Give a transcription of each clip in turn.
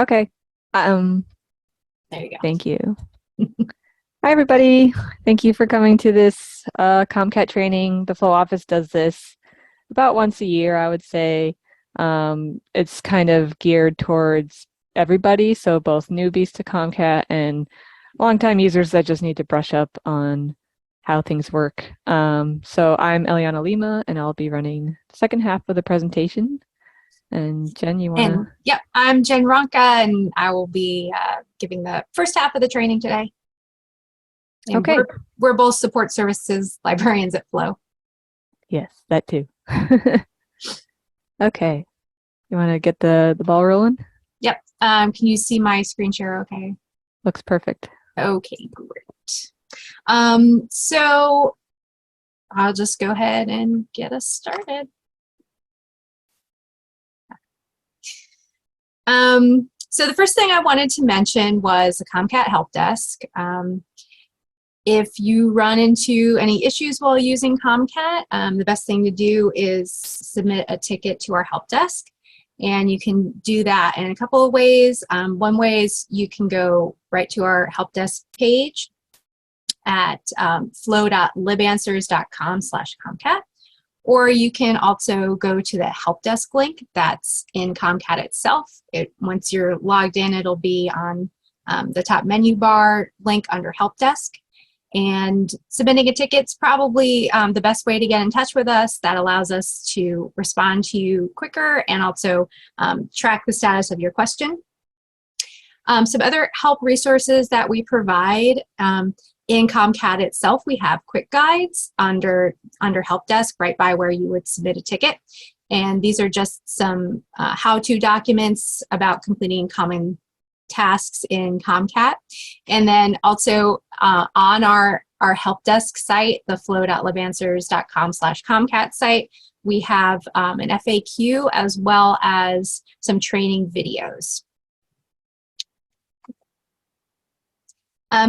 Okay. Um, There you go. Thank you. Hi, everybody. Thank you for coming to this ComCat training. The full office does this about once a year, I would say. It's kind of geared towards everybody, so both newbies to ComCat and longtime users that just need to brush up on how things work. So I'm Eliana Lima, and I'll be running the second half of the presentation. And Jen, you want to? Yep, I'm Jen Ronka, and I will be giving the first half of the training today. And Okay. we're both support services librarians at Flow. Yes, that too. Okay. You want to get the ball rolling? Yep. Can you see my screen share okay? Looks perfect. Okay, great. So I'll just go ahead and get us started. So the first thing I wanted to mention was the ComCat Help Desk. If you run into any issues while using ComCat, the best thing to do is submit a ticket to our help desk. And you can do that in a couple of ways. One way is you can go right to our help desk page at flow.libanswers.com/ComCat. Or you can also go to the help desk link that's in ComCat itself. Once you're logged in, it'll be on the top menu bar link under help desk. And submitting a ticket's probably the best way to get in touch with us. That allows us to respond to you quicker and also track the status of your question. Some other help resources that we provide in ComCat itself, we have quick guides under help desk right by where you would submit a ticket. And these are just some how-to documents about completing common tasks in ComCat. And then also on our help desk site, the flow.libanswers.com/ComCat site, we have an FAQ as well as some training videos.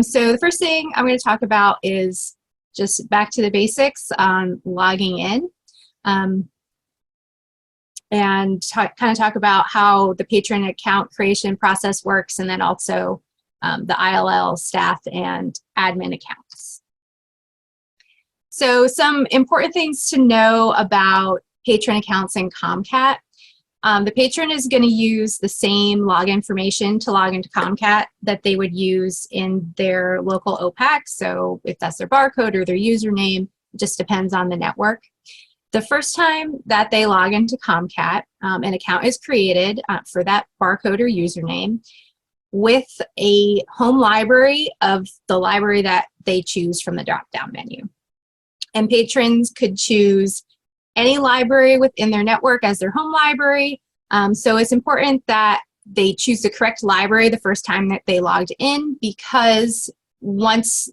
So the first thing I'm going to talk about is just back to the basics on logging in. And kind of talk about how the patron account creation process works, and then also the ILL staff and admin accounts. So some important things to know about patron accounts in ComCat. The patron is going to use the same log information to log into ComCat that they would use in their local OPAC. So if that's their barcode or their username, it just depends on the network. The first time that they log into ComCat, an account is created for that barcode or username with a home library of the library that they choose from the drop-down menu. And patrons could choose any library within their network as their home library. So it's important that they choose the correct library the first time that they logged in, because once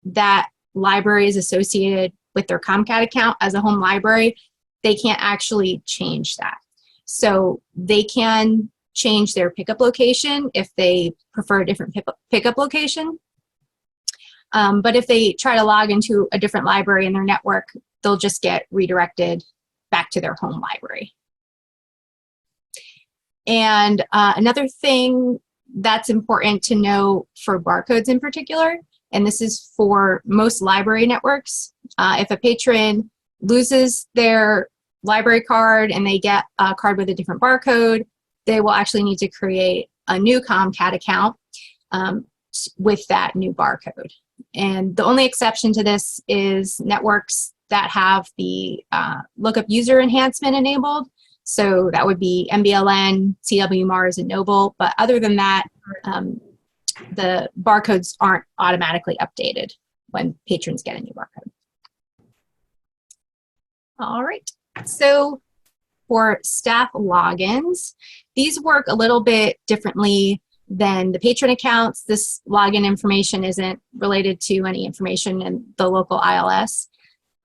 that library is associated with their ComCat account as a home library, they can't actually change that. So they can change their pickup location if they prefer a different pickup location. But if they try to log into a different library in their network, they'll just get redirected back to their home library. And another thing that's important to know for barcodes in particular, and this is for most library networks, if a patron loses their library card and they get a card with a different barcode, they will actually need to create a new ComCat account with that new barcode. And the only exception to this is networks that have the lookup user enhancement enabled. So that would be MBLN, CW Mars, and Noble. But other than that, the barcodes aren't automatically updated when patrons get a new barcode. All right, so for staff logins, these work a little bit differently than the patron accounts. This login information isn't related to any information in the local ILS.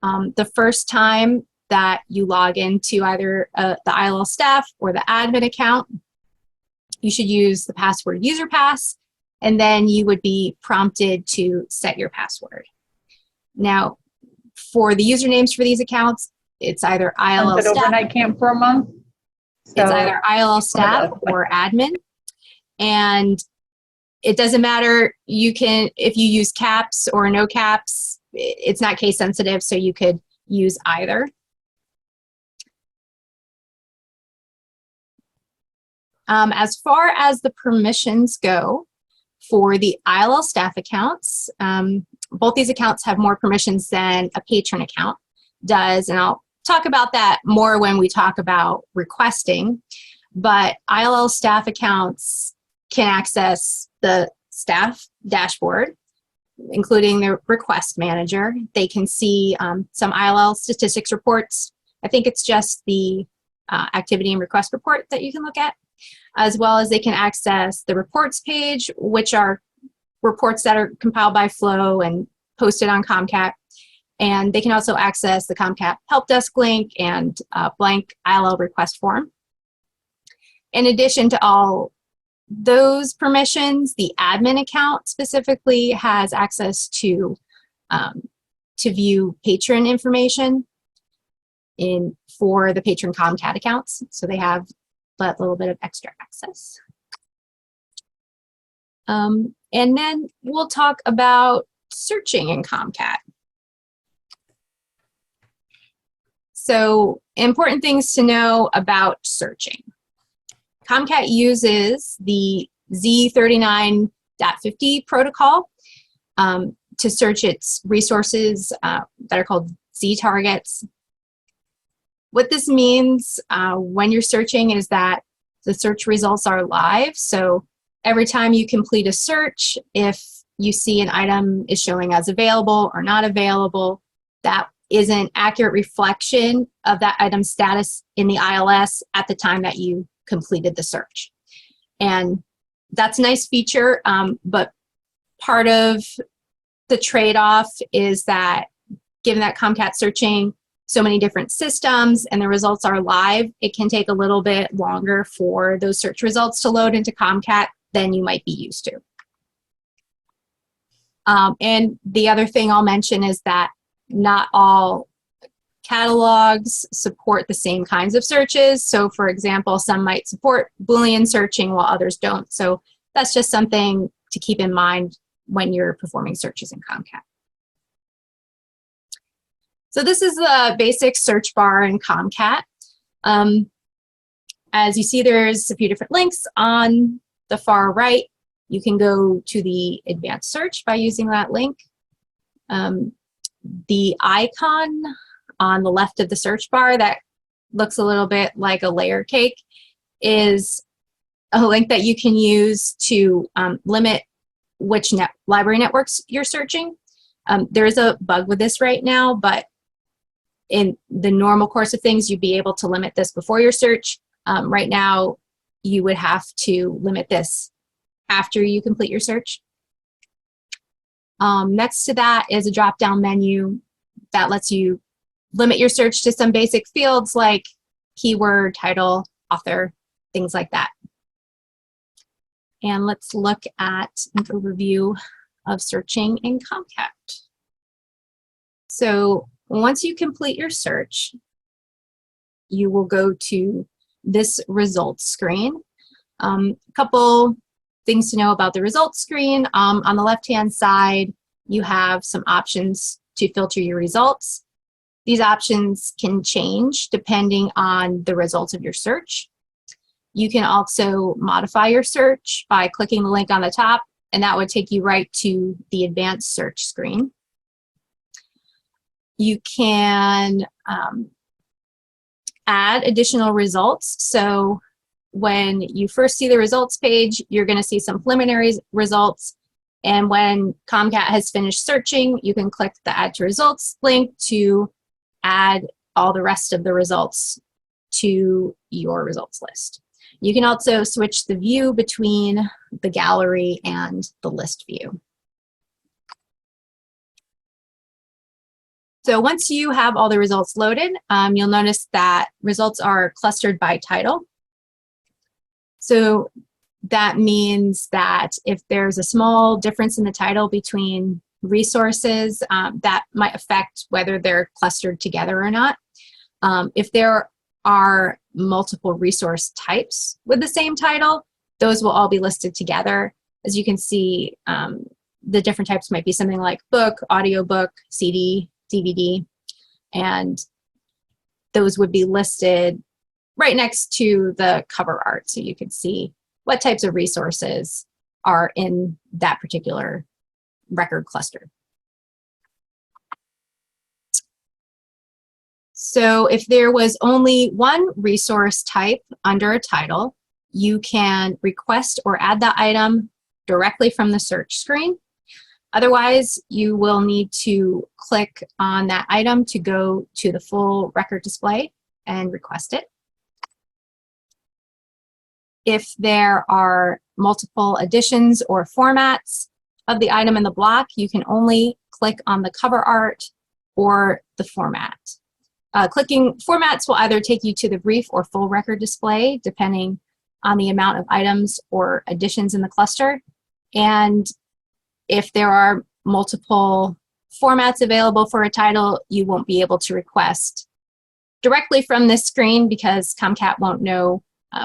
The first time that you log into either the ILL staff or the admin account, you should use the password userpass, and then you would be prompted to set your password. Now, for the usernames for these accounts, it's either ILL staff. Overnight camp for a month. So it's either ILL staff or admin. And it doesn't matter, if you use caps or no caps, it's not case sensitive, so you could use either. As far as the permissions go for the ILL staff accounts, both these accounts have more permissions than a patron account does, and I'll talk about that more when we talk about requesting. But ILL staff accounts can access the staff dashboard, including the request manager. They can see some ILL statistics reports. I think it's just the activity and request report that you can look at, as well as they can access the reports page, which are reports that are compiled by Flow and posted on ComCat. And they can also access the ComCat help desk link and blank ILL request form. In addition to all those permissions, the admin account specifically has access to view patron information for the patron ComCat accounts. So they have that little bit of extra access. And then we'll talk about searching in ComCat. So important things to know about searching. ComCat uses the Z39.50 protocol to search its resources that are called Z targets. What this means when you're searching is that the search results are live. So every time you complete a search, if you see an item is showing as available or not available, that is an accurate reflection of that item's status in the ILS at the time that you completed the search. And that's a nice feature, but part of the trade-off is that given that ComCat searching so many different systems and the results are live, it can take a little bit longer for those search results to load into ComCat than you might be used to. And the other thing I'll mention is that not all catalogs support the same kinds of searches. So for example, some might support Boolean searching while others don't. So that's just something to keep in mind when you're performing searches in ComCat. So this is the basic search bar in ComCat. As you see, there's a few different links on the far right. You can go to the advanced search by using that link. The icon on the left of the search bar that looks a little bit like a layer cake is a link that you can use to limit which library networks you're searching. There is a bug with this right now, but in the normal course of things, you'd be able to limit this before your search. Right now, you would have to limit this after you complete your search. Next to that is a drop-down menu that lets you limit your search to some basic fields like keyword, title, author, things like that. And let's look at an overview of searching in ComCat. So once you complete your search, you will go to this results screen. A couple things to know about the results screen. On the left-hand side, you have some options to filter your results. These options can change depending on the results of your search. You can also modify your search by clicking the link on the top, and that would take you right to the advanced search screen. You can add additional results. So when you first see the results page, you're going to see some preliminary results. And when ComCat has finished searching, you can click the Add to Results link to add all the rest of the results to your results list. You can also switch the view between the gallery and the list view. So once you have all the results loaded, you'll notice that results are clustered by title. So that means that if there's a small difference in the title between resources, that might affect whether they're clustered together or not. If there are multiple resource types with the same title, those will all be listed together. As you can see, the different types might be something like book, audiobook, CD, DVD, and those would be listed right next to the cover art, so you could see what types of resources are in that particular record cluster. So if there was only one resource type under a title, you can request or add that item directly from the search screen. Otherwise, you will need to click on that item to go to the full record display and request it. If there are multiple editions or formats of the item in the block, you can only click on the cover art or the format. Clicking formats will either take you to the brief or full record display, depending on the amount of items or editions in the cluster. And if there are multiple formats available for a title, you won't be able to request directly from this screen because ComCat won't know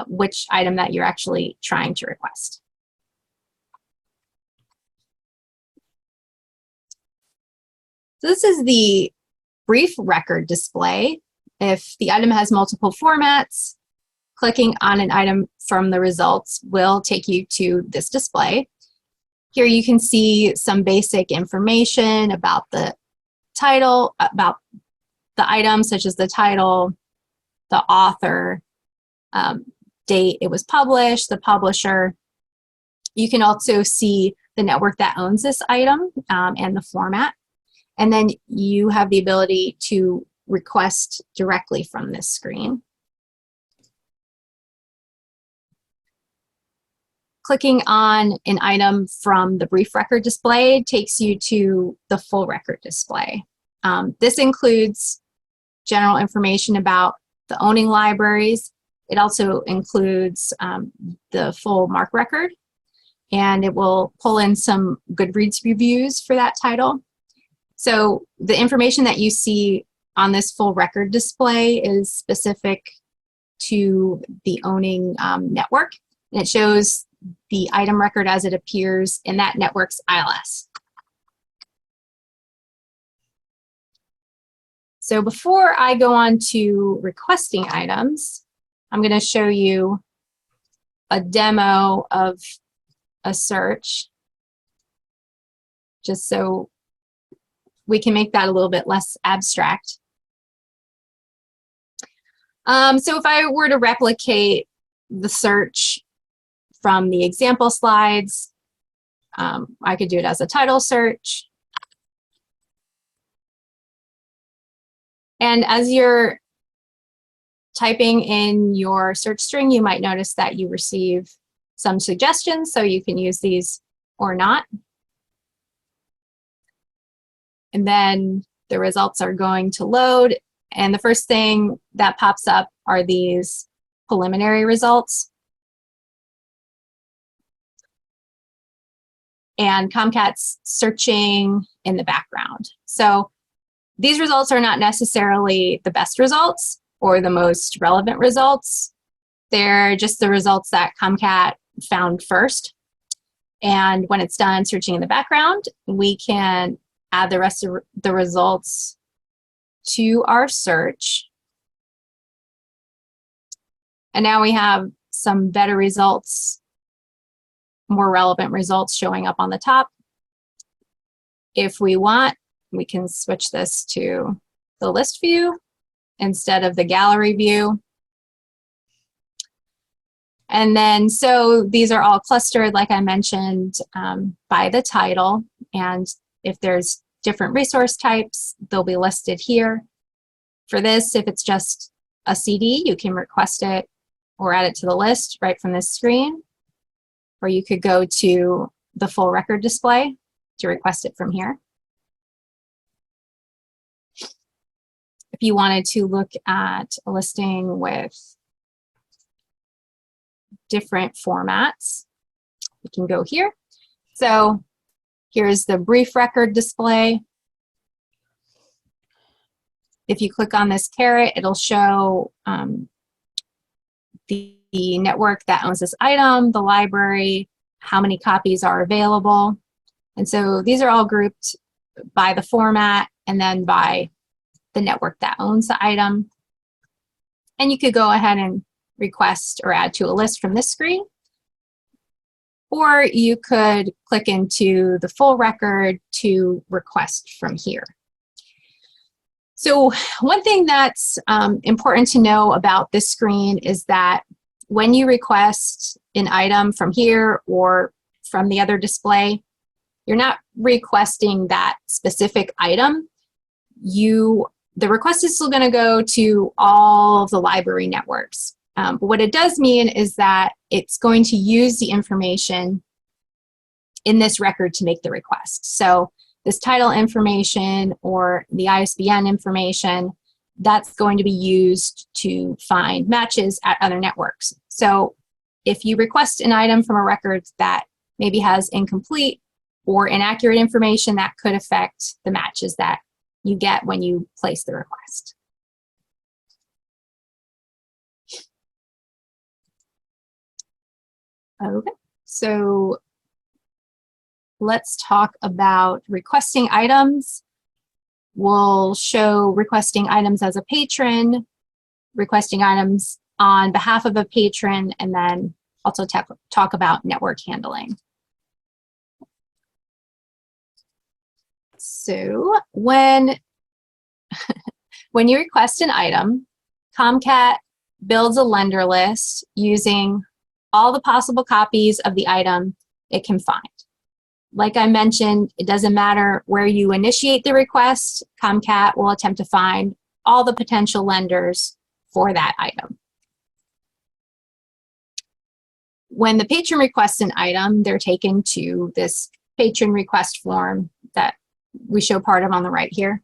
which item that you're actually trying to request. So this is the brief record display. If the item has multiple formats, clicking on an item from the results will take you to this display. Here you can see some basic information about the title, about the item, such as the title, the author, date it was published, the publisher. You can also see the network that owns this item and the format. And then you have the ability to request directly from this screen. Clicking on an item from the brief record display takes you to the full record display. This includes general information about the owning libraries. It also includes the full MARC record, and it will pull in some Goodreads reviews for that title. So the information that you see on this full record display is specific to the owning network, and it shows the item record as it appears in that network's ILS. So before I go on to requesting items, I'm going to show you a demo of a search, just so we can make that a little bit less abstract. So if I were to replicate the search from the example slides, I could do it as a title search. And as you're typing in your search string, you might notice that you receive some suggestions, so you can use these or not. And then the results are going to load, and the first thing that pops up are these preliminary results. And ComCat's searching in the background. So these results are not necessarily the best results or the most relevant results. They're just the results that ComCat found first. And when it's done searching in the background, we can add the rest of the results to our search. And now we have some better results, more relevant results showing up on the top. If we want, we can switch this to the list view instead of the gallery view. And then, so these are all clustered, like I mentioned, by the title. And if there's different resource types, they'll be listed here. For this, if it's just a CD, you can request it or add it to the list right from this screen. Or you could go to the full record display to request it from here. If you wanted to look at a listing with different formats, you can go here. So here's the brief record display. If you click on this caret, it'll show the the network that owns this item, the library, how many copies are available. And so these are all grouped by the format and then by the network that owns the item. And you could go ahead and request or add to a list from this screen. Or you could click into the full record to request from here. So one thing that's important to know about this screen is that when you request an item from here or from the other display, you're not requesting that specific item. The request is still going to go to all of the library networks. But what it does mean is that it's going to use the information in this record to make the request. So this title information or the ISBN information, that's going to be used to find matches at other networks. So if you request an item from a record that maybe has incomplete or inaccurate information, that could affect the matches that you get when you place the request. Okay, so let's talk about requesting items. We'll show requesting items as a patron, requesting items on behalf of a patron, and then also talk about network handling. So when you request an item, ComCat builds a lender list using all the possible copies of the item it can find. Like I mentioned, it doesn't matter where you initiate the request, ComCat will attempt to find all the potential lenders for that item. When the patron requests an item, they're taken to this patron request form that we show part of on the right here.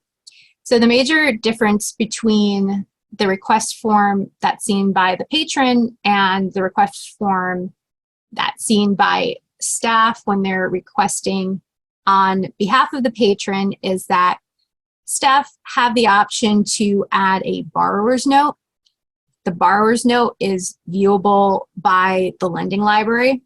So the major difference between the request form that's seen by the patron and the request form that's seen by staff when they're requesting on behalf of the patron is that staff have the option to add a borrower's note. The borrower's note is viewable by the lending library.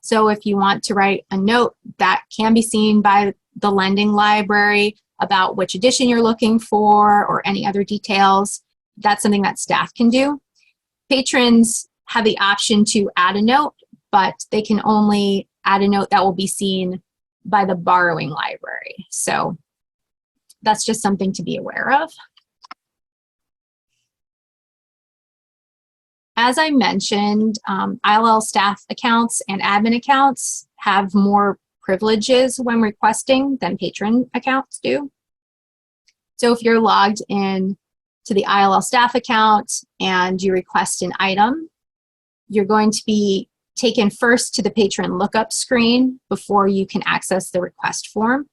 So if you want to write a note that can be seen by the lending library about which edition you're looking for or any other details, that's something that staff can do. Patrons have the option to add a note, but they can only add a note that will be seen by the borrowing library. So that's just something to be aware of. As I mentioned, ILL staff accounts and admin accounts have more privileges when requesting than patron accounts do. So if you're logged in to the ILL staff account and you request an item, you're going to be taken first to the patron lookup screen before you can access the request form.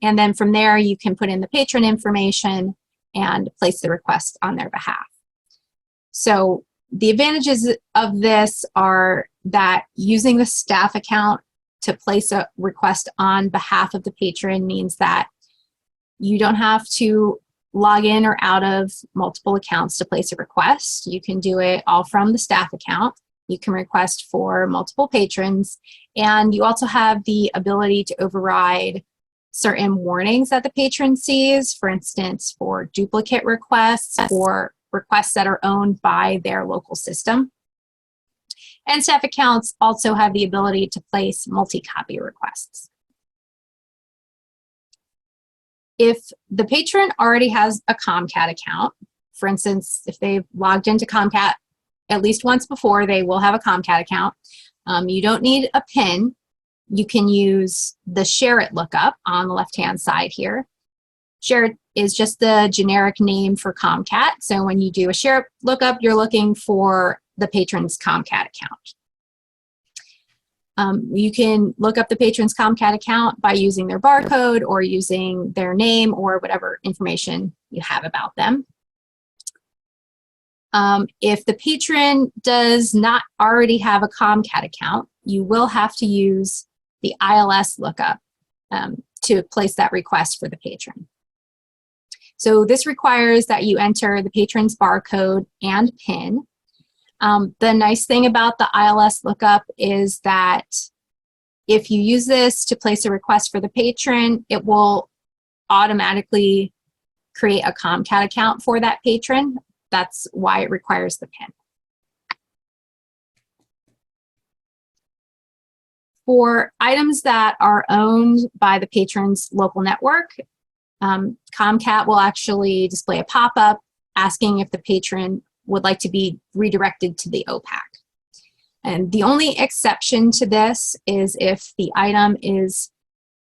And then from there, you can put in the patron information and place the request on their behalf. So the advantages of this are that using the staff account to place a request on behalf of the patron means that you don't have to log in or out of multiple accounts to place a request. You can do it all from the staff account. You can request for multiple patrons, and you also have the ability to override certain warnings that the patron sees, for instance, for duplicate requests or requests that are owned by their local system. And staff accounts also have the ability to place multi-copy requests. If the patron already has a ComCat account, for instance, if they've logged into ComCat at least once before, they will have a ComCat account. You don't need a PIN. You can use the Share It lookup on the left-hand side here. Share It is just the generic name for ComCat. So when you do a Share It lookup, you're looking for the patron's ComCat account. You can look up the patron's ComCat account by using their barcode or using their name or whatever information you have about them. If the patron does not already have a ComCat account, you will have to use the ILS lookup to place that request for the patron. So this requires that you enter the patron's barcode and PIN. The nice thing about the ILS lookup is that if you use this to place a request for the patron, it will automatically create a ComCat account for that patron. That's why it requires the PIN. For items that are owned by the patron's local network, ComCat will actually display a pop-up asking if the patron would like to be redirected to the OPAC. And the only exception to this is if the item is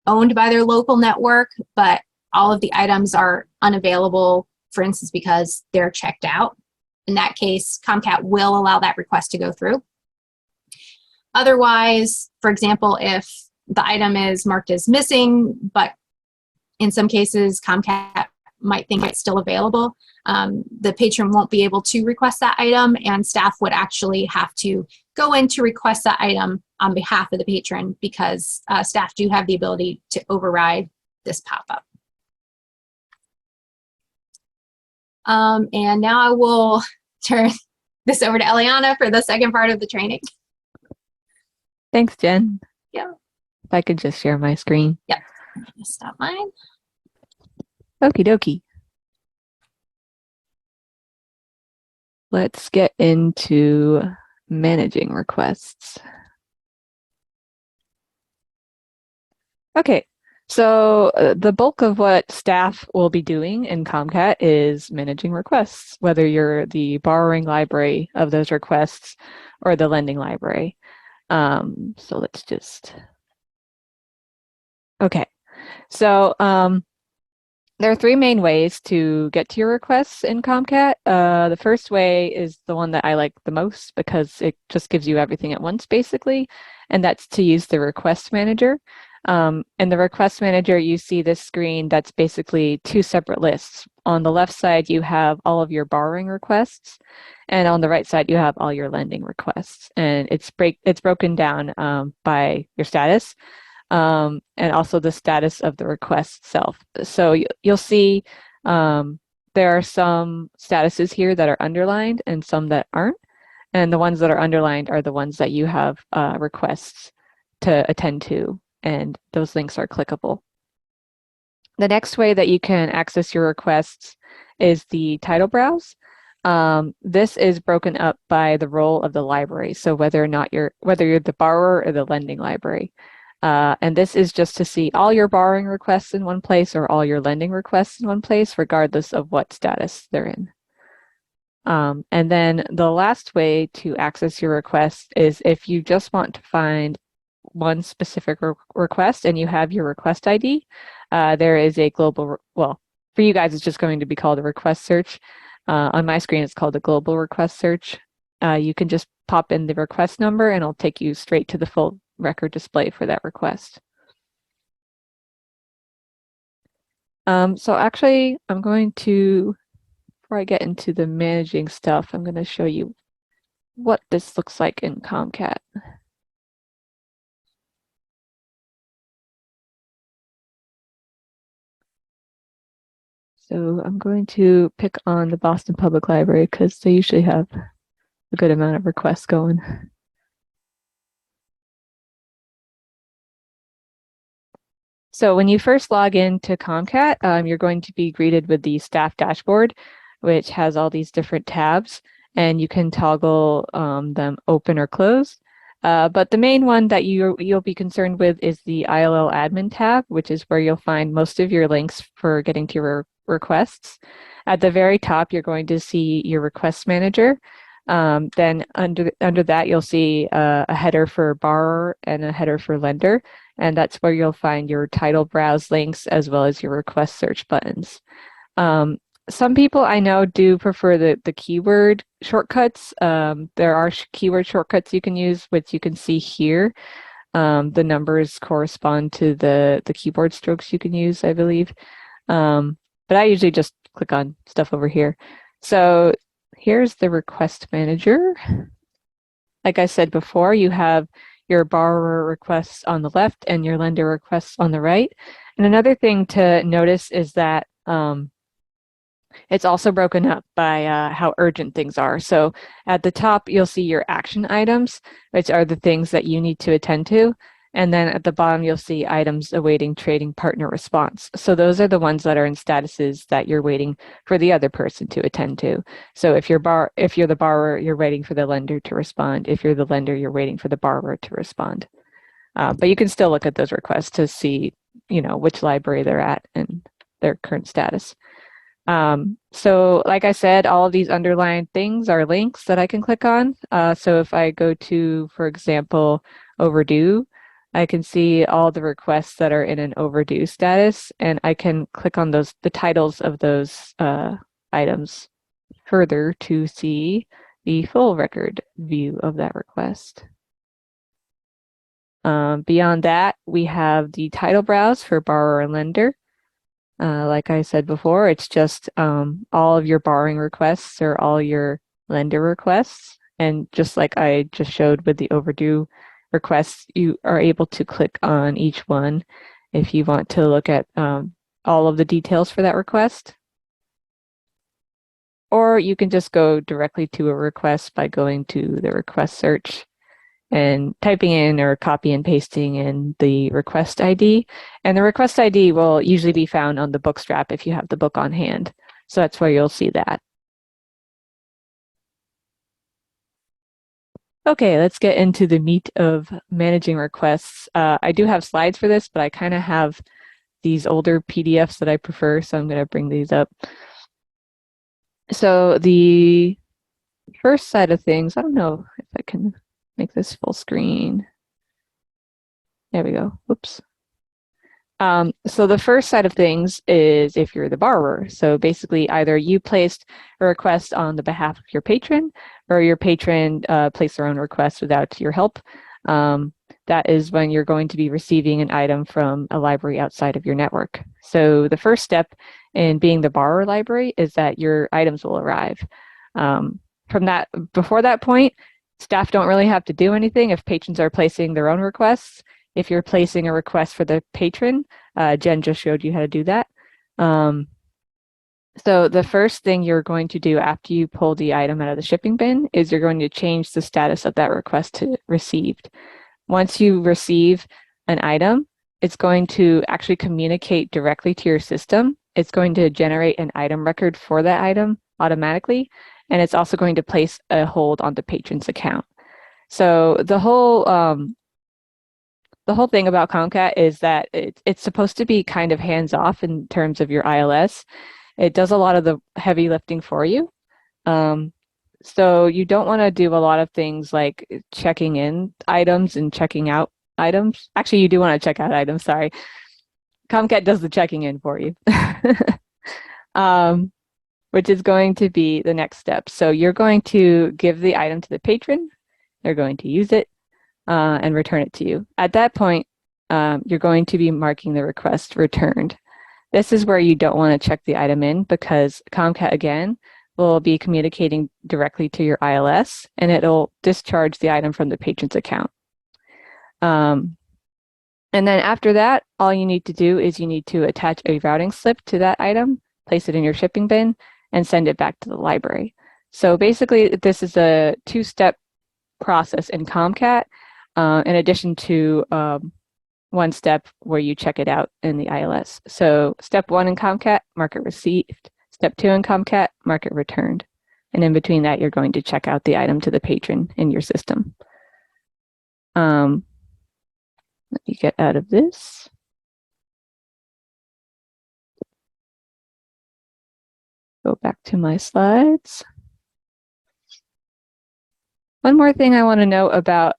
owned by their local network, but all of the items are unavailable, for instance, because they're checked out. In that case, ComCat will allow that request to go through. Otherwise, for example, if the item is marked as missing, but in some cases, ComCat might think it's still available, the patron won't be able to request that item, and staff would actually have to go in to request that item on behalf of the patron, because staff do have the ability to override this pop-up. And now I will turn this over to Eliana for the second part of the training. Thanks, Jen. Yeah. If I could just share my screen. Yeah. I'm gonna stop mine. Okie dokie. Let's get into managing requests. Okay, so the bulk of what staff will be doing in ComCat is managing requests, whether you're the borrowing library of those requests or the lending library. So let's just, okay. So there are three main ways to get to your requests in ComCat. The first way is the one that I like the most because it just gives you everything at once, basically, and that's to use the request manager. In the request manager, you see this screen that's basically two separate lists. On the left side, you have all of your borrowing requests, and on the right side, you have all your lending requests. And it's broken down by your status, and also the status of the request itself. So you'll see there are some statuses here that are underlined and some that aren't. And the ones that are underlined are the ones that you have requests to attend to, and those links are clickable. The next way that you can access your requests is the title browse. This is broken up by the role of the library, so whether you're the borrower or the lending library. And this is just to see all your borrowing requests in one place or all your lending requests in one place, regardless of what status they're in. And then the last way to access your request is if you just want to find one specific request and you have your request ID, there is a global, well, for you guys, it's just going to be called a request search. On my screen, it's called a global request search. You can just pop in the request number and it'll take you straight to the full record display for that request. So actually, I'm going to, before I get into the managing stuff, I'm going to show you what this looks like in ComCat. So I'm going to pick on the Boston Public Library because they usually have a good amount of requests going. So when you first log into ComCat, you're going to be greeted with the staff dashboard, which has all these different tabs, and you can toggle them open or close. But the main one that you'll be concerned with is the ILL admin tab, which is where you'll find most of your links for getting to your requests. At the very top, you're going to see your request manager. Then under that, you'll see a header for borrower and a header for lender. And that's where you'll find your title browse links as well as your request search buttons. Some people I know do prefer the keyword shortcuts. There are keyword shortcuts you can use, which you can see here. The numbers correspond to the keyboard strokes you can use, I believe. But I usually just click on stuff over here. So here's the request manager. Like I said before, you have your borrower requests on the left and your lender requests on the right. And another thing to notice is that It's also broken up by how urgent things are. So at the top, you'll see your action items, which are the things that you need to attend to. And then at the bottom, you'll see items awaiting trading partner response. So those are the ones that are in statuses that you're waiting for the other person to attend to. So if you're the borrower, you're waiting for the lender to respond. If you're the lender, you're waiting for the borrower to respond. But you can still look at those requests to see, which library they're at and their current status. So like I said, all of these underlined things are links that I can click on. So if I go to, for example, overdue, I can see all the requests that are in an overdue status, and I can click on the titles of those items further to see the full record view of that request. Beyond that, we have the title browse for borrower and lender. Like I said before, it's just all of your borrowing requests or all your lender requests. And just like I just showed with the overdue requests, you are able to click on each one if you want to look at all of the details for that request. Or you can just go directly to a request by going to the request search and typing in or copy and pasting in the request ID. And the request ID will usually be found on the book strap if you have the book on hand. So that's where you'll see that. Okay, let's get into the meat of managing requests. I do have slides for this, but I kind of have these older PDFs that I prefer, so I'm going to bring these up. So the first side of things, I don't know if I can make this full screen. There we go. Whoops. So the first side of things is if you're the borrower. So basically either you placed a request on the behalf of your patron or your patron placed their own request without your help. That is when you're going to be receiving an item from a library outside of your network. So the first step in being the borrower library is that your items will arrive. Before that point, staff don't really have to do anything if patrons are placing their own requests. If you're placing a request for the patron, Jen just showed you how to do that. So the first thing you're going to do after you pull the item out of the shipping bin is you're going to change the status of that request to received. Once you receive an item, it's going to actually communicate directly to your system. It's going to generate an item record for that item automatically, and it's also going to place a hold on the patron's account. So the whole thing about ComCat is that it's supposed to be kind of hands-off in terms of your ILS. It does a lot of the heavy lifting for you. So you don't want to do a lot of things like checking in items and checking out items. Actually, you do want to check out items, sorry. ComCat does the checking in for you, which is going to be the next step. So you're going to give the item to the patron. They're going to use it and return it to you. At that point, you're going to be marking the request returned. This is where you don't want to check the item in because ComCat, again, will be communicating directly to your ILS, and it'll discharge the item from the patron's account. And then after that, all you need to do is you need to attach a routing slip to that item, place it in your shipping bin, and send it back to the library. So basically, this is a two-step process in ComCat, in addition to one step where you check it out in the ILS. So step 1 in ComCat, mark it received. Step 2 in ComCat, mark it returned. And in between that, you're going to check out the item to the patron in your system. Let me get out of this. Go back to my slides. One more thing I want to know about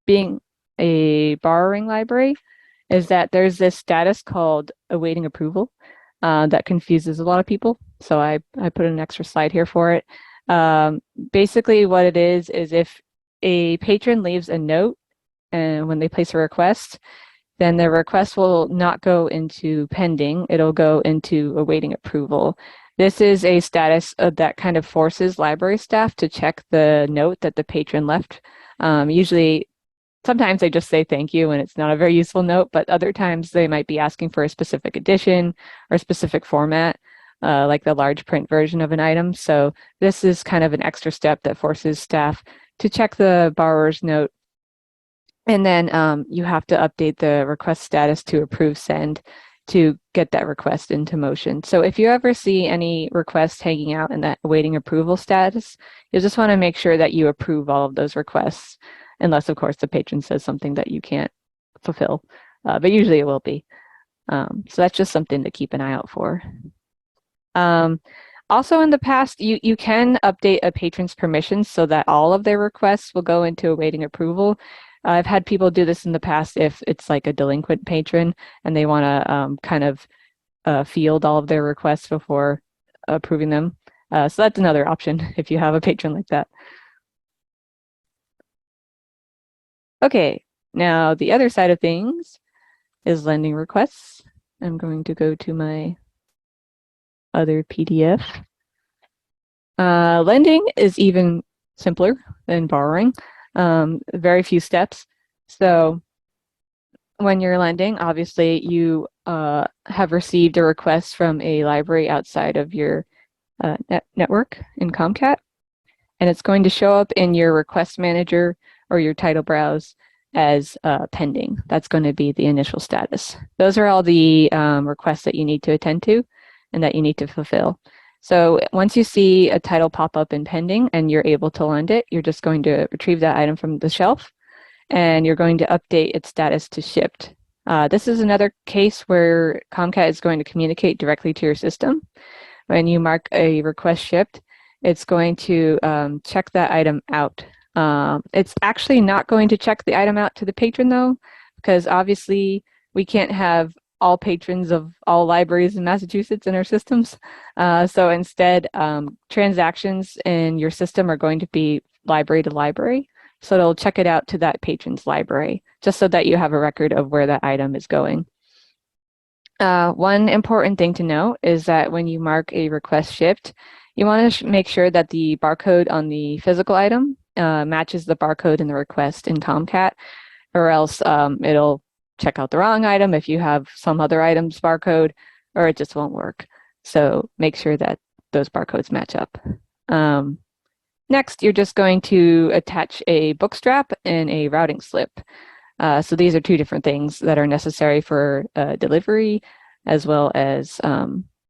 being a borrowing library is that there's this status called awaiting approval. That confuses a lot of people. So I put an extra slide here for it. Basically what it is if a patron leaves a note and when they place a request, then the request will not go into pending. It'll go into awaiting approval. This is a status that kind of forces library staff to check the note that the patron left. Usually, sometimes they just say thank you and it's not a very useful note, but other times they might be asking for a specific edition or a specific format. like the large print version of an item. So this is kind of an extra step that forces staff to check the borrower's note. And then you have to update the request status to approve send to get that request into motion. So if you ever see any requests hanging out in that awaiting approval status, you just want to make sure that you approve all of those requests, unless, of course, the patron says something that you can't fulfill. But usually it will be. So that's just something to keep an eye out for. Also in the past, you can update a patron's permissions so that all of their requests will go into awaiting approval. I've had people do this in the past if it's like a delinquent patron and they want to kind of field all of their requests before approving them. So that's another option if you have a patron like that. Okay, now the other side of things is lending requests. I'm going to go to my other PDF. Lending is even simpler than borrowing. Very few steps. So when you're lending, obviously you have received a request from a library outside of your network in ComCat, and it's going to show up in your request manager or your title browse as pending. That's going to be the initial status. Those are all the requests that you need to attend to and that you need to fulfill. So once you see a title pop up in pending and you're able to lend it, you're just going to retrieve that item from the shelf and you're going to update its status to shipped. This is another case where ComCat is going to communicate directly to your system. When you mark a request shipped, it's going to check that item out. It's actually not going to check the item out to the patron though, because obviously we can't have all patrons of all libraries in Massachusetts in our systems. So instead, transactions in your system are going to be library to library. So it'll check it out to that patron's library, just so that you have a record of where that item is going. One important thing to note is that when you mark a request shipped, you want to make sure that the barcode on the physical item matches the barcode in the request in ComCat, or else it'll check out the wrong item if you have some other item's barcode, or it just won't work. So make sure that those barcodes match up. Next, you're just going to attach a bookstrap and a routing slip. So these are two different things that are necessary for delivery, as well as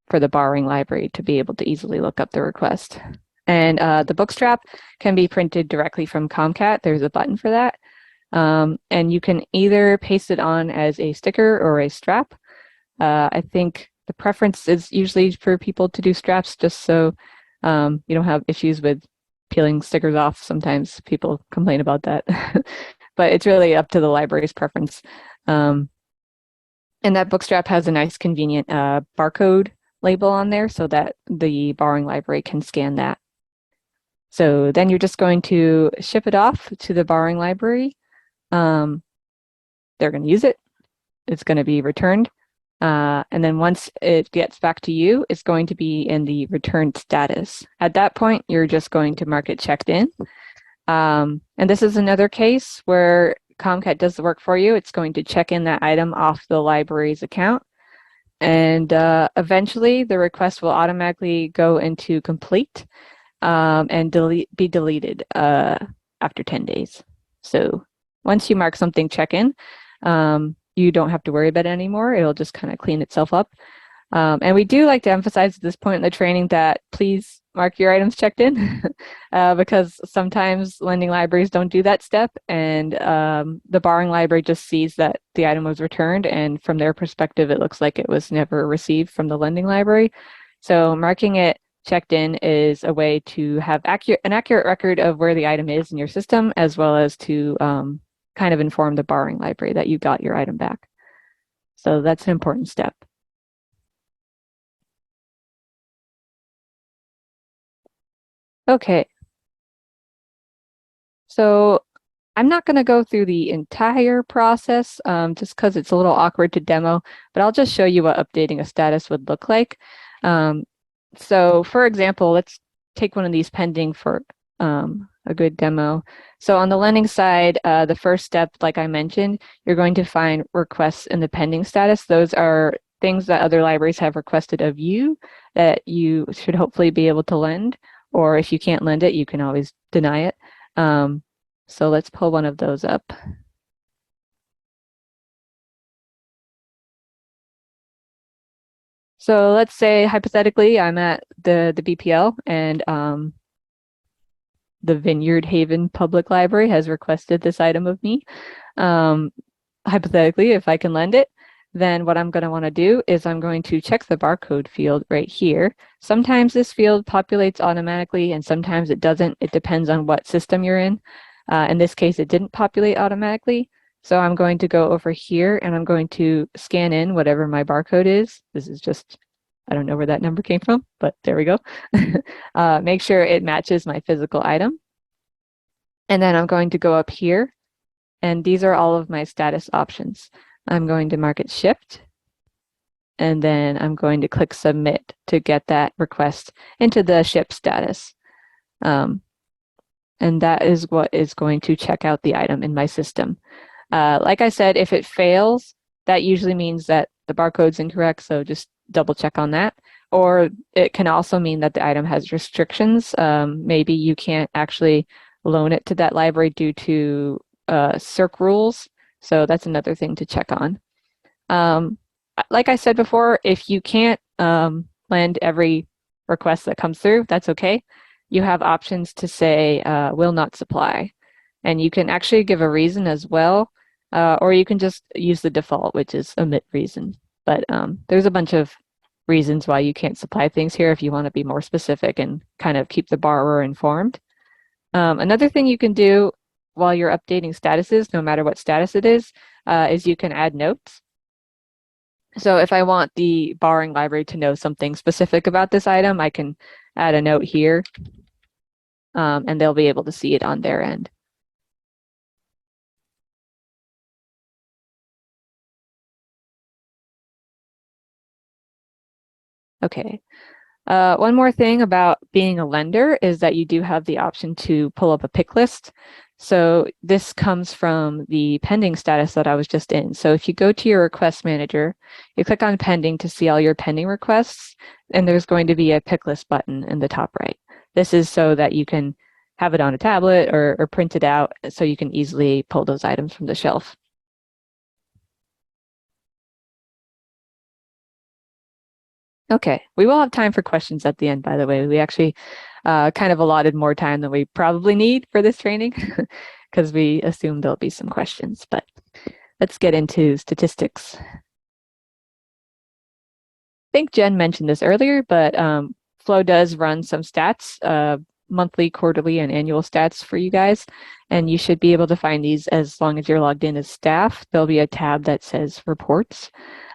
for the borrowing library to be able to easily look up the request. And the bookstrap can be printed directly from ComCat. There's a button for that. And you can either paste it on as a sticker or a strap. I think the preference is usually for people to do straps just so you don't have issues with peeling stickers off. Sometimes people complain about that. But it's really up to the library's preference. And that bookstrap has a nice convenient barcode label on there so that the borrowing library can scan that. So then you're just going to ship it off to the borrowing library. They're going to use it. It's going to be returned. And then once it gets back to you, it's going to be in the returned status. At that point, you're just going to mark it checked in. And this is another case where ComCat does the work for you. It's going to check in that item off the library's account. And eventually, the request will automatically go into complete and be deleted after 10 days. So once you mark something check-in, you don't have to worry about it anymore. It'll just kind of clean itself up. And we do like to emphasize at this point in the training that please mark your items checked in because sometimes lending libraries don't do that step, and the borrowing library just sees that the item was returned, and from their perspective, it looks like it was never received from the lending library. So marking it checked in is a way to have an accurate record of where the item is in your system, as well as to kind of inform the borrowing library that you got your item back. So that's an important step. Okay. So I'm not going to go through the entire process just because it's a little awkward to demo, but I'll just show you what updating a status would look like. So for example, let's take one of these pending for a good demo. So on the lending side, the first step, like I mentioned, you're going to find requests in the pending status. Those are things that other libraries have requested of you that you should hopefully be able to lend, or if you can't lend it, you can always deny it. So let's pull one of those up. So let's say hypothetically I'm at the BPL and the Vineyard Haven Public Library has requested this item of me. Hypothetically, if I can lend it, then what I'm going to want to do is I'm going to check the barcode field right here. Sometimes this field populates automatically and sometimes it doesn't. It depends on what system you're in. In this case, it didn't populate automatically. So I'm going to go over here and I'm going to scan in whatever my barcode is. This is just, I don't know where that number came from, but there we go. Make sure it matches my physical item. And then I'm going to go up here and these are all of my status options. I'm going to mark it shipped and then I'm going to click submit to get that request into the ship status. And that is what is going to check out the item in my system. Like I said, if it fails, that usually means that the barcode's incorrect, so just double check on that. Or it can also mean that the item has restrictions. Maybe you can't actually loan it to that library due to CERC rules. So that's another thing to check on. Like I said before, if you can't lend every request that comes through, that's okay. You have options to say will not supply. And you can actually give a reason as well, or you can just use the default, which is omit reason. But there's a bunch of reasons why you can't supply things here if you want to be more specific and kind of keep the borrower informed. Another thing you can do while you're updating statuses, no matter what status it is you can add notes. So if I want the borrowing library to know something specific about this item, I can add a note here, and they'll be able to see it on their end. Okay. One more thing about being a lender is that you do have the option to pull up a pick list. So this comes from the pending status that I was just in. So if you go to your request manager, you click on pending to see all your pending requests, and there's going to be a pick list button in the top right. This is so that you can have it on a tablet or print it out so you can easily pull those items from the shelf. Okay, we will have time for questions at the end, by the way. We actually kind of allotted more time than we probably need for this training because we assume there'll be some questions, but let's get into statistics. I think Jen mentioned this earlier, but Flow does run some stats, monthly, quarterly, and annual stats for you guys, and you should be able to find these as long as you're logged in as staff. There'll be a tab that says reports.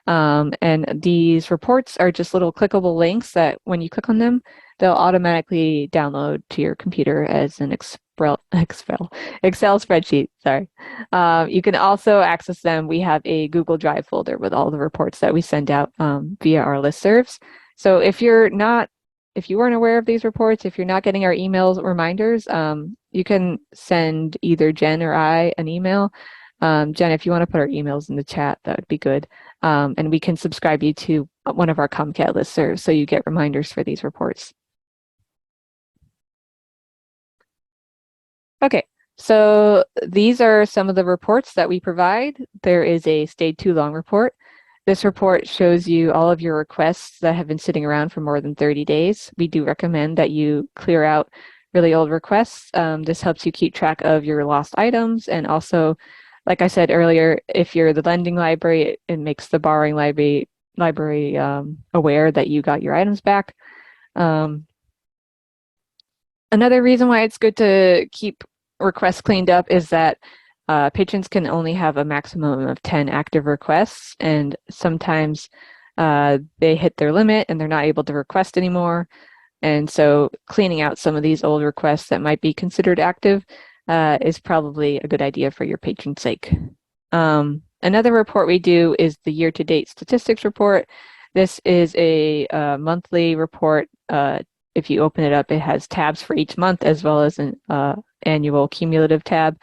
And these reports are just little clickable links that when you click on them, they'll automatically download to your computer as an Excel spreadsheet. Sorry. You can also access them. We have a Google Drive folder with all the reports that we send out via our listservs. So if you weren't aware of these reports, if you're not getting our emails reminders, you can send either Jen or I an email. Jen, if you want to put our emails in the chat, that would be good. And we can subscribe you to one of our ComCat listservs so you get reminders for these reports. Okay, so these are some of the reports that we provide. There is a stayed too long report. This report shows you all of your requests that have been sitting around for more than 30 days. We do recommend that you clear out really old requests. This helps you keep track of your lost items, and also, like I said earlier, if you're the lending library, it makes the borrowing library aware that you got your items back. Another reason why it's good to keep requests cleaned up is that patrons can only have a maximum of 10 active requests, and sometimes they hit their limit and they're not able to request anymore. And so cleaning out some of these old requests that might be considered active is probably a good idea for your patron's sake. Another report we do is the year-to-date statistics report. This is a monthly report. If you open it up, it has tabs for each month as well as an annual cumulative tab.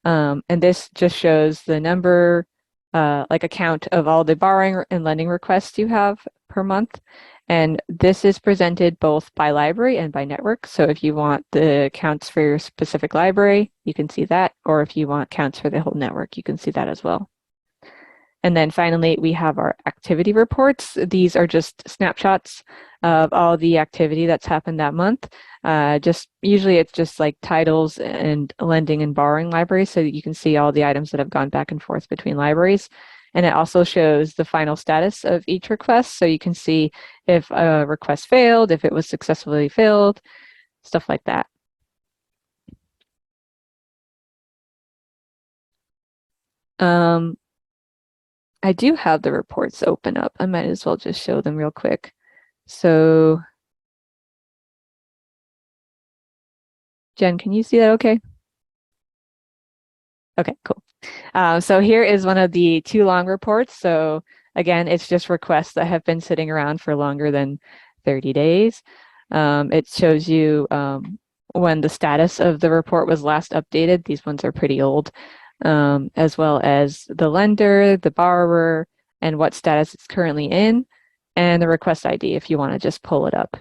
And this just shows the number like a count of all the borrowing and lending requests you have per month. And this is presented both by library and by network. So if you want the counts for your specific library, you can see that. Or if you want counts for the whole network, you can see that as well. And then finally, we have our activity reports. These are just snapshots of all the activity that's happened that month. Just usually it's just like titles and lending and borrowing libraries, so that you can see all the items that have gone back and forth between libraries. And it also shows the final status of each request, so you can see if a request failed, if it was successfully filled, stuff like that. I do have the reports open up. I might as well just show them real quick. So, Jen, can you see that okay? Okay, cool. So here is one of the too long reports. So again, it's just requests that have been sitting around for longer than 30 days. It shows you when the status of the report was last updated. These ones are pretty old, as well as the lender, the borrower, and what status it's currently in, and the request ID if you want to just pull it up.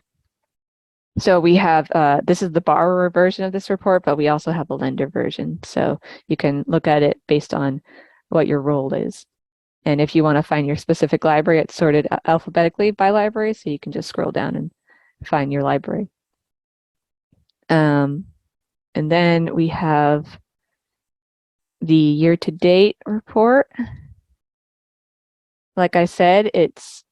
So we have, this is the borrower version of this report, but we also have a lender version. So you can look at it based on what your role is. And if you want to find your specific library, it's sorted alphabetically by library, so you can just scroll down and find your library. And then we have the year-to-date report. Like I said, it's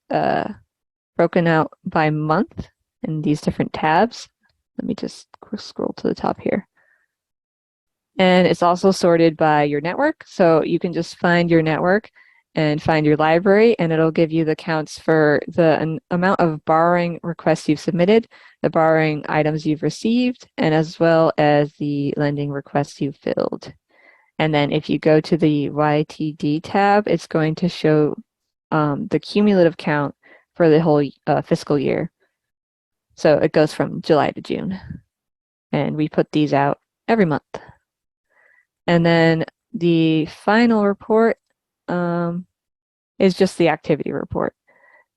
broken out by month in these different tabs. Let me just scroll to the top here. And it's also sorted by your network. So you can just find your network and find your library, and it'll give you the counts for the amount of borrowing requests you've submitted, the borrowing items you've received, and as well as the lending requests you've filled. And then if you go to the YTD tab, it's going to show the cumulative count for the whole fiscal year. So it goes from July to June. And we put these out every month. And then the final report is just the activity report.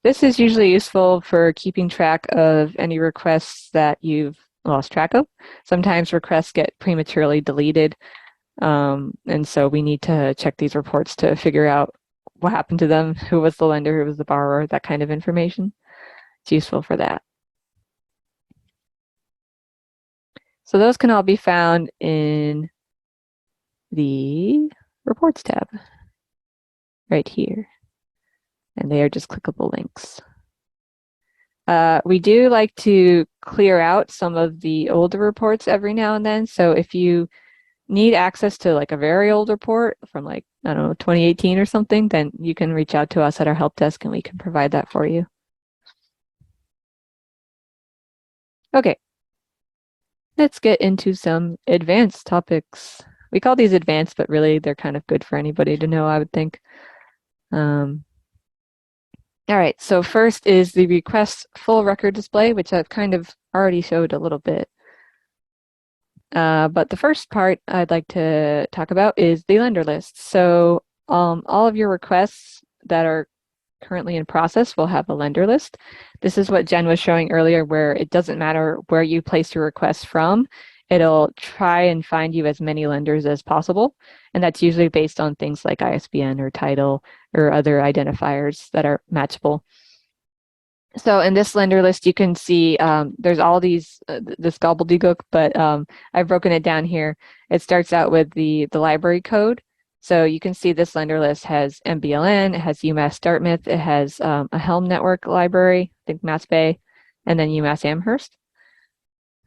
This is usually useful for keeping track of any requests that you've lost track of. Sometimes requests get prematurely deleted. And so we need to check these reports to figure out what happened to them, who was the lender, who was the borrower, that kind of information. It's useful for that. So those can all be found in the Reports tab right here. And they are just clickable links. We do like to clear out some of the older reports every now and then. So if you need access to like a very old report from like, I don't know, 2018 or something, then you can reach out to us at our help desk and we can provide that for you. Okay. Let's get into some advanced topics. We call these advanced, but really they're kind of good for anybody to know, I would think. All right, so first is the request full record display, which I've kind of already showed a little bit. But the first part I'd like to talk about is the lender list. So all of your requests that are currently in process will have a lender list. This is what Jen was showing earlier, where it doesn't matter where you place your request from, it'll try and find you as many lenders as possible. And that's usually based on things like ISBN or title or other identifiers that are matchable. So in this lender list, you can see there's all these, this gobbledygook, but I've broken it down here. It starts out with the library code. So you can see this lender list has MBLN, it has UMass Dartmouth, it has a Helm Network library, I think Mass Bay, and then UMass Amherst.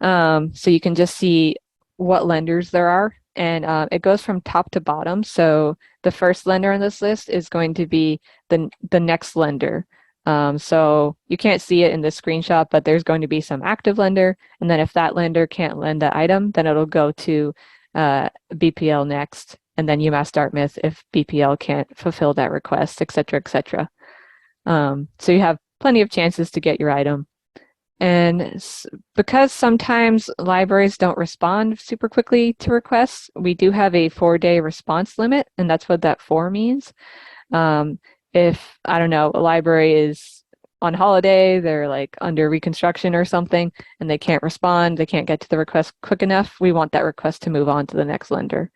So you can just see what lenders there are, and it goes from top to bottom. So the first lender on this list is going to be the next lender. So you can't see it in the screenshot, but there's going to be some active lender, and then if that lender can't lend the item, then it'll go to BPL next, and then UMass Dartmouth if BPL can't fulfill that request, et cetera, et cetera. So you have plenty of chances to get your item. And because sometimes libraries don't respond super quickly to requests, we do have a 4-day response limit, and that's what that 4 means. If, I don't know, a library is on holiday, they're like under reconstruction or something, and they can't respond, they can't get to the request quick enough, we want that request to move on to the next lender.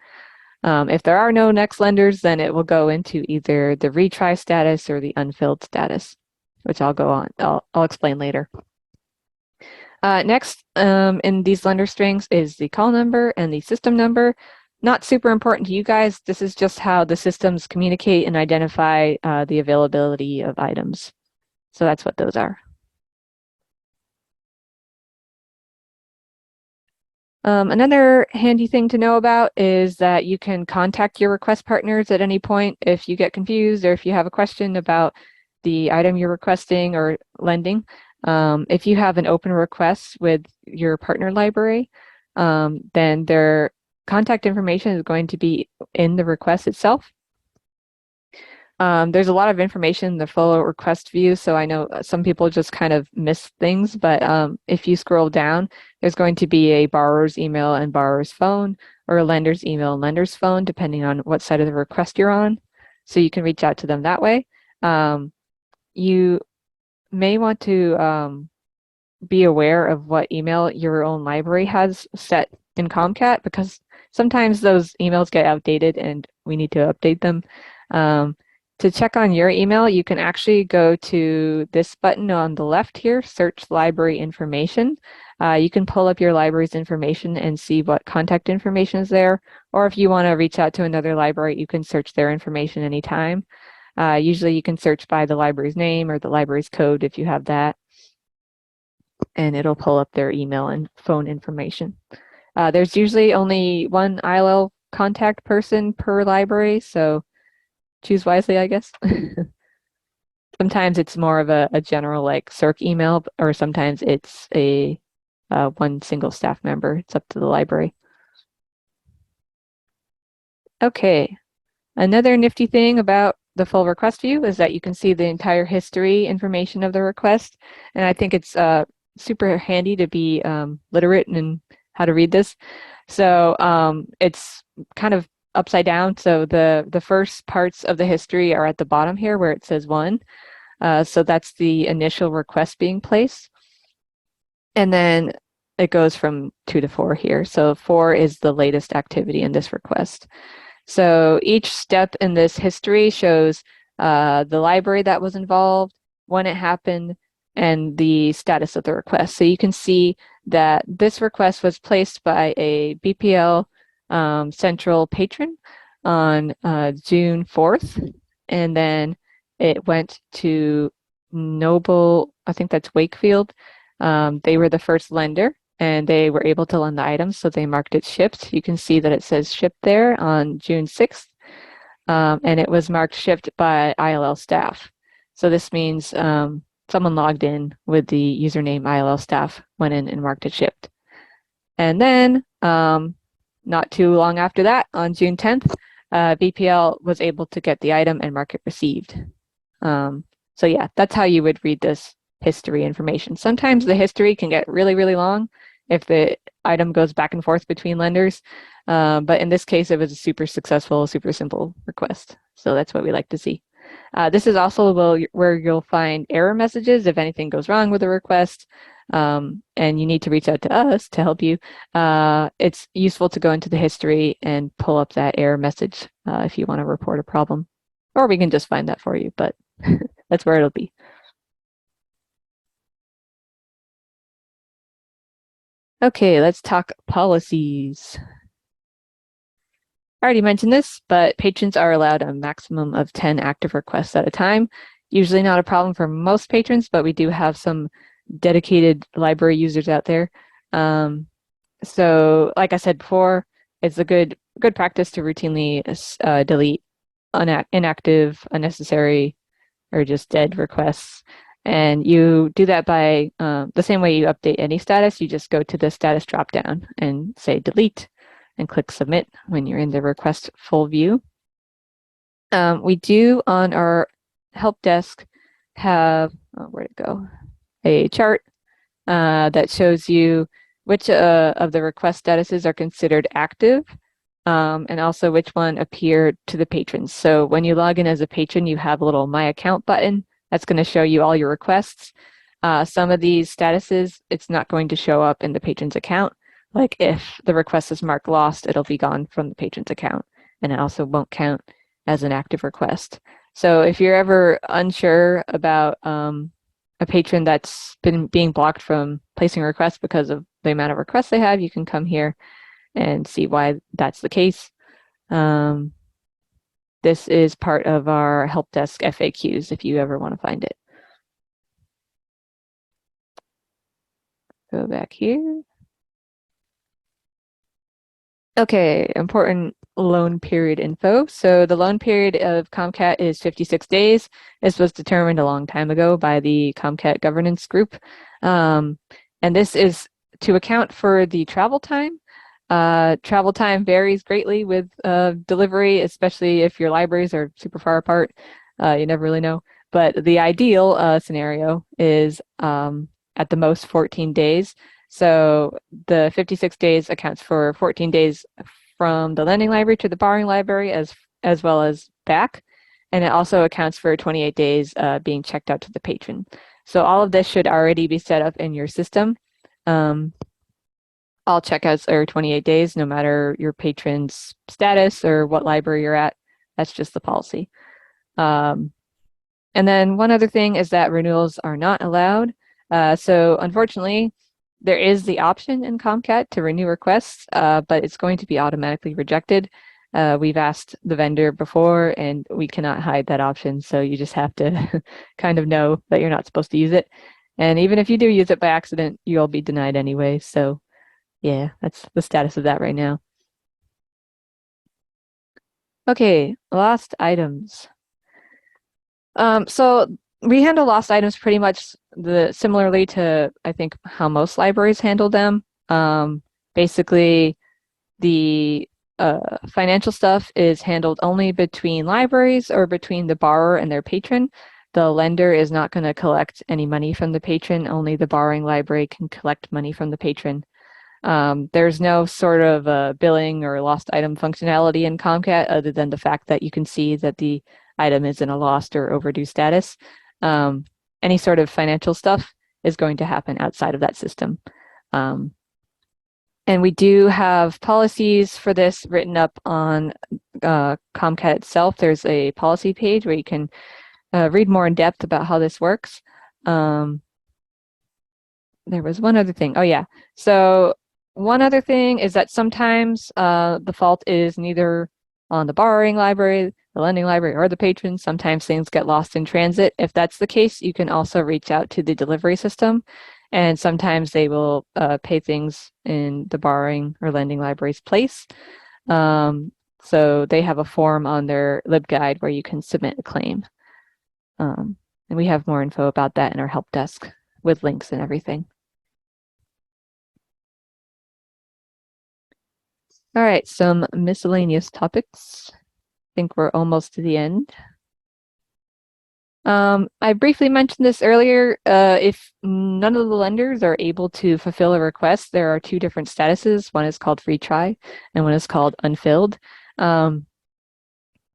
If there are no next lenders, then it will go into either the retry status or the unfilled status, which I'll explain later. Next, in these lender strings is the call number and the system number. Not super important to you guys. This is just how the systems communicate and identify the availability of items. So that's what those are. Another handy thing to know about is that you can contact your request partners at any point if you get confused or if you have a question about the item you're requesting or lending. If you have an open request with your partner library, then their contact information is going to be in the request itself. There's a lot of information in the full request view, so I know some people just kind of miss things, but if you scroll down, there's going to be a borrower's email and borrower's phone, or a lender's email and lender's phone, depending on what side of the request you're on. So you can reach out to them that way. You may want to be aware of what email your own library has set in ComCat, because sometimes those emails get outdated and we need to update them. To check on your email, you can actually go to this button on the left here, search library information. You can pull up your library's information and see what contact information is there. Or if you want to reach out to another library, you can search their information anytime. Usually you can search by the library's name or the library's code if you have that, and it'll pull up their email and phone information. There's usually only one ILL contact person per library, so choose wisely, I guess. Sometimes it's more of a general like circ email, or sometimes it's a one single staff member. It's up to the library. Okay, another nifty thing about the full request view is that you can see the entire history information of the request, and I think it's super handy to be literate in how to read this. So it's kind of upside down. So the first parts of the history are at the bottom here where it says 1. So that's the initial request being placed. And then it goes from 2 to 4 here. So 4 is the latest activity in this request. So each step in this history shows the library that was involved, when it happened, and the status of the request. So you can see that this request was placed by a BPL Central patron on June 4th, and then it went to Noble, I think that's Wakefield. They were the first lender, and they were able to lend the items, so they marked it shipped. You can see that it says shipped there on June 6th, and it was marked shipped by ILL staff. So this means someone logged in with the username ILL staff, went in and marked it shipped. And then not too long after that, on June 10th, BPL was able to get the item and mark it received. So yeah, that's how you would read this history information. Sometimes the history can get really, really long if the item goes back and forth between lenders. But in this case, it was a super successful, super simple request. So that's what we like to see. This is also where you'll find error messages if anything goes wrong with the request, and you need to reach out to us to help you. It's useful to go into the history and pull up that error message if you want to report a problem. Or we can just find that for you, but that's where it'll be. Okay, let's talk policies. I already mentioned this, but patrons are allowed a maximum of 10 active requests at a time. Usually not a problem for most patrons, but we do have some dedicated library users out there. So like I said before, it's a good practice to routinely delete inactive, unnecessary, or just dead requests. And you do that by the same way you update any status. You just go to the status dropdown and say delete and click submit when you're in the request full view. We do on our help desk have, where'd it go? A chart that shows you which of the request statuses are considered active and also which one appeared to the patrons. So when you log in as a patron, you have a little My Account button that's going to show you all your requests. Some of these statuses, it's not going to show up in the patron's account. Like if the request is marked lost, it'll be gone from the patron's account, and it also won't count as an active request. So if you're ever unsure about a patron that's been being blocked from placing a request because of the amount of requests they have, you can come here and see why that's the case. This is part of our help desk FAQs if you ever want to find it. Go back here. Okay, important loan period info. So the loan period of ComCat is 56 days. This was determined a long time ago by the ComCat governance group. And this is to account for the travel time. Travel time varies greatly with delivery, especially if your libraries are super far apart. You never really know. But the ideal scenario is at the most 14 days. So the 56 days accounts for 14 days from the lending library to the borrowing library as well as back. And it also accounts for 28 days being checked out to the patron. So all of this should already be set up in your system. All checkouts are 28 days, no matter your patron's status or what library you're at. That's just the policy. And then one other thing is that renewals are not allowed. So unfortunately, there is the option in ComCat to renew requests, but it's going to be automatically rejected. We've asked the vendor before, and we cannot hide that option. So you just have to kind of know that you're not supposed to use it. And even if you do use it by accident, you'll be denied anyway. So yeah, that's the status of that right now. Okay, lost items. So we handle lost items pretty much similarly to, I think, how most libraries handle them. Basically, the financial stuff is handled only between libraries or between the borrower and their patron. The lender is not going to collect any money from the patron. Only the borrowing library can collect money from the patron. There's no sort of billing or lost item functionality in ComCat other than the fact that you can see that the item is in a lost or overdue status. Any sort of financial stuff is going to happen outside of that system. And we do have policies for this written up on ComCat itself. There's a policy page where you can read more in depth about how this works. There was one other thing. Oh yeah. So one other thing is that sometimes the fault is neither on the borrowing library, the lending library, or the patron. Sometimes things get lost in transit. If that's the case, you can also reach out to the delivery system. And sometimes they will pay things in the borrowing or lending library's place. So they have a form on their LibGuide where you can submit a claim. And we have more info about that in our help desk with links and everything. All right, some miscellaneous topics. I think we're almost to the end. I briefly mentioned this earlier. If none of the lenders are able to fulfill a request, there are two different statuses. One is called Retry and one is called Unfilled. And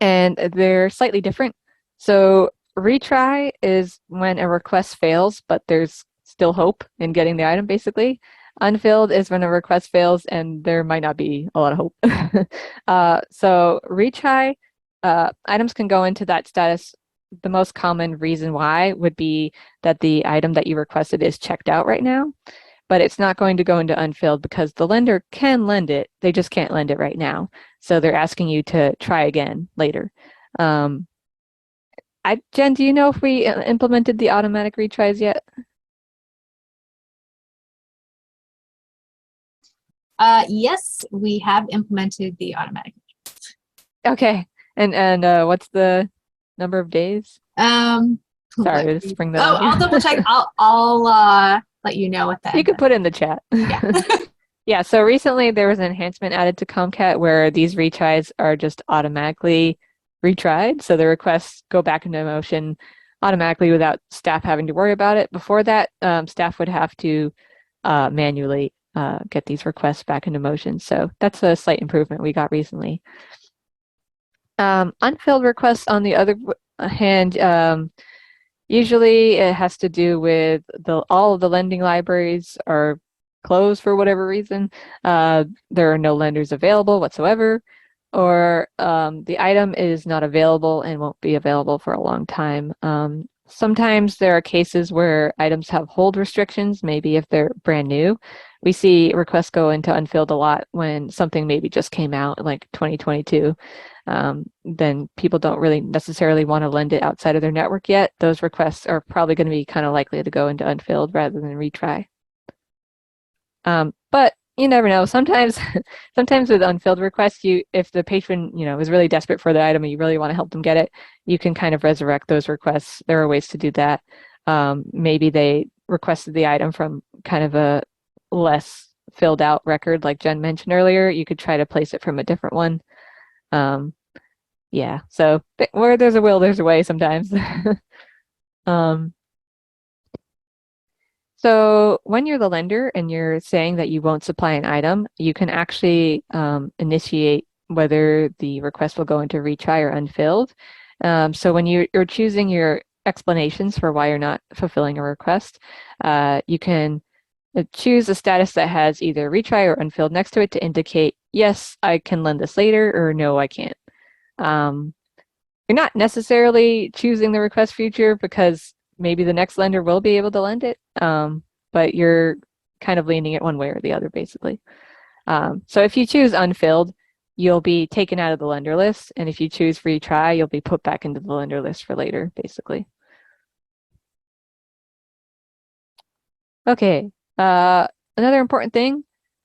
they're slightly different. So Retry is when a request fails, but there's still hope in getting the item, basically. Unfilled is when a request fails and there might not be a lot of hope. So Retry, items can go into that status. The most common reason why would be that the item that you requested is checked out right now, but it's not going to go into unfilled because the lender can lend it. They just can't lend it right now. So they're asking you to try again later. Jen, do you know if we implemented the automatic retries yet? Yes, we have implemented the automatic. Okay. And what's the number of days? Sorry to spring that on you. I'll double check. I'll let you know what that. You could put it in the chat. Yeah. Yeah, so recently there was an enhancement added to ComCat where these retries are just automatically retried. So the requests go back into motion automatically without staff having to worry about it. Before that, staff would have to manually get these requests back into motion. So that's a slight improvement we got recently. Unfilled requests, on the other hand, usually it has to do with all of the lending libraries are closed for whatever reason. There are no lenders available whatsoever, or the item is not available and won't be available for a long time. Sometimes there are cases where items have hold restrictions, maybe if they're brand new. We see requests go into unfilled a lot when something maybe just came out, like 2022. Then people don't really necessarily want to lend it outside of their network yet. Those requests are probably going to be kind of likely to go into unfilled rather than retry. But you never know. Sometimes, sometimes with unfilled requests, if the patron, is really desperate for the item and you really want to help them get it, you can kind of resurrect those requests. There are ways to do that. Maybe they requested the item from kind of a less filled out record, like Jen mentioned earlier. You could try to place it from a different one. Yeah, so where there's a will, there's a way sometimes. Um, so when you're the lender and you're saying that you won't supply an item, you can actually initiate whether the request will go into retry or unfilled. So when you're choosing your explanations for why you're not fulfilling a request, you can choose a status that has either retry or unfilled next to it to indicate, yes, I can lend this later, or no, I can't. You're not necessarily choosing the request future because maybe the next lender will be able to lend it, but you're kind of leaning it one way or the other, basically. So if you choose unfilled, you'll be taken out of the lender list, and if you choose retry, you'll be put back into the lender list for later, basically. Okay, another important thing,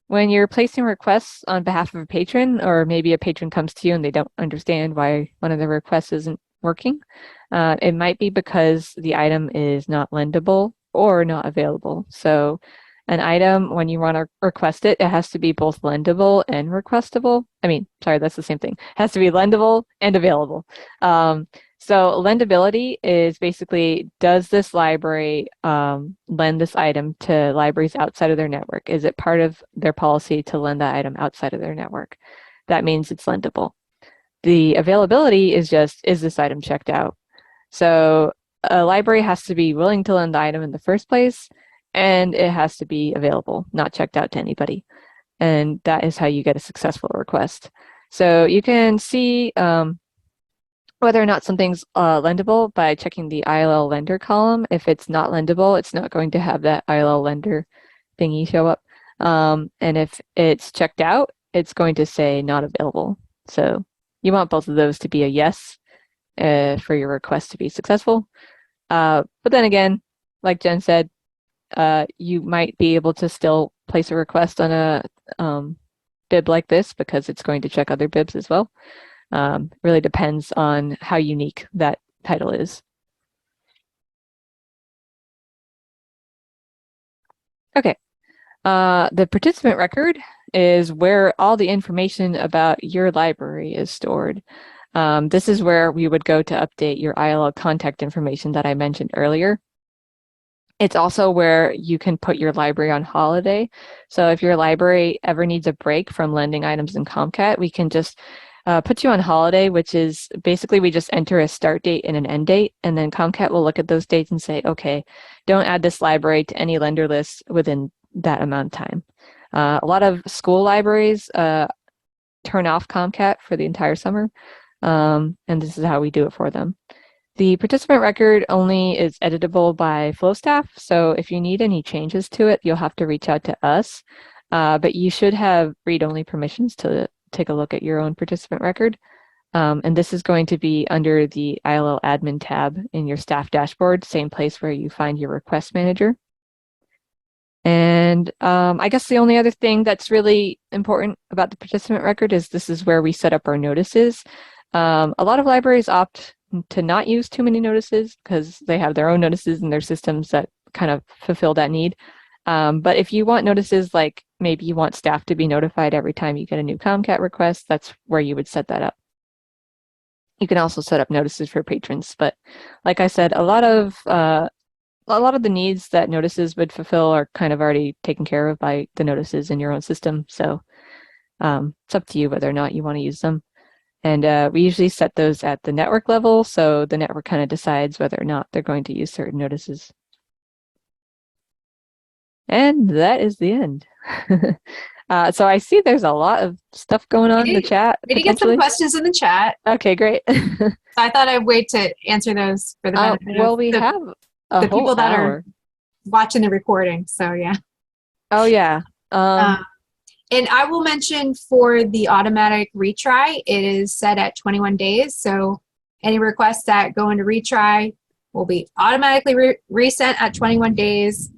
when you're placing requests on behalf of a patron, or maybe a patron comes to you and they don't understand why one of the requests isn't working, it might be because the item is not lendable or not available. So an item, when you want to request it, it has to be both lendable and requestable. I mean, sorry, that's the same thing. It has to be lendable and available. So lendability is basically, does this library lend this item to libraries outside of their network? Is it part of their policy to lend that item outside of their network? That means it's lendable. The availability is just, is this item checked out? So a library has to be willing to lend the item in the first place, and it has to be available, not checked out to anybody. And that is how you get a successful request. So you can see whether or not something's lendable by checking the ILL lender column. If it's not lendable, it's not going to have that ILL lender thingy show up. And if it's checked out, it's going to say not available. So you want both of those to be a yes for your request to be successful. But then again, like Jen said, you might be able to still place a request on a bib like this because it's going to check other bibs as well. Really depends on how unique that title is. Okay. The participant record is where all the information about your library is stored. This is where we would go to update your ILL contact information that I mentioned earlier. It's also where you can put your library on holiday. So if your library ever needs a break from lending items in ComCat, we can just put you on holiday, which is basically we just enter a start date and an end date, and then ComCat will look at those dates and say, okay, don't add this library to any lender list within that amount of time. A lot of school libraries turn off ComCat for the entire summer, and this is how we do it for them. The participant record only is editable by flow staff, so if you need any changes to it, you'll have to reach out to us, but you should have read-only permissions to take a look at your own participant record. And this is going to be under the ILL admin tab in your staff dashboard, same place where you find your request manager. And I guess the only other thing that's really important about the participant record is this is where we set up our notices. A lot of libraries opt to not use too many notices because they have their own notices in their systems that kind of fulfill that need. But if you want notices, like maybe you want staff to be notified every time you get a new ComCat request, that's where you would set that up. You can also set up notices for patrons, but like I said, a lot of a lot of the needs that notices would fulfill are kind of already taken care of by the notices in your own system. So it's up to you whether or not you want to use them. And we usually set those at the network level, so the network kind of decides whether or not they're going to use certain notices. And that is the end. So I see there's a lot of stuff going on in the chat. We did get some questions in the chat. Okay, great. So I thought I'd wait to answer those for the benefit well, of we have the people that are watching the recording. So yeah. Oh yeah. And I will mention for the automatic retry, it is set at 21 days. So any requests that go into retry will be automatically resent at 21 days.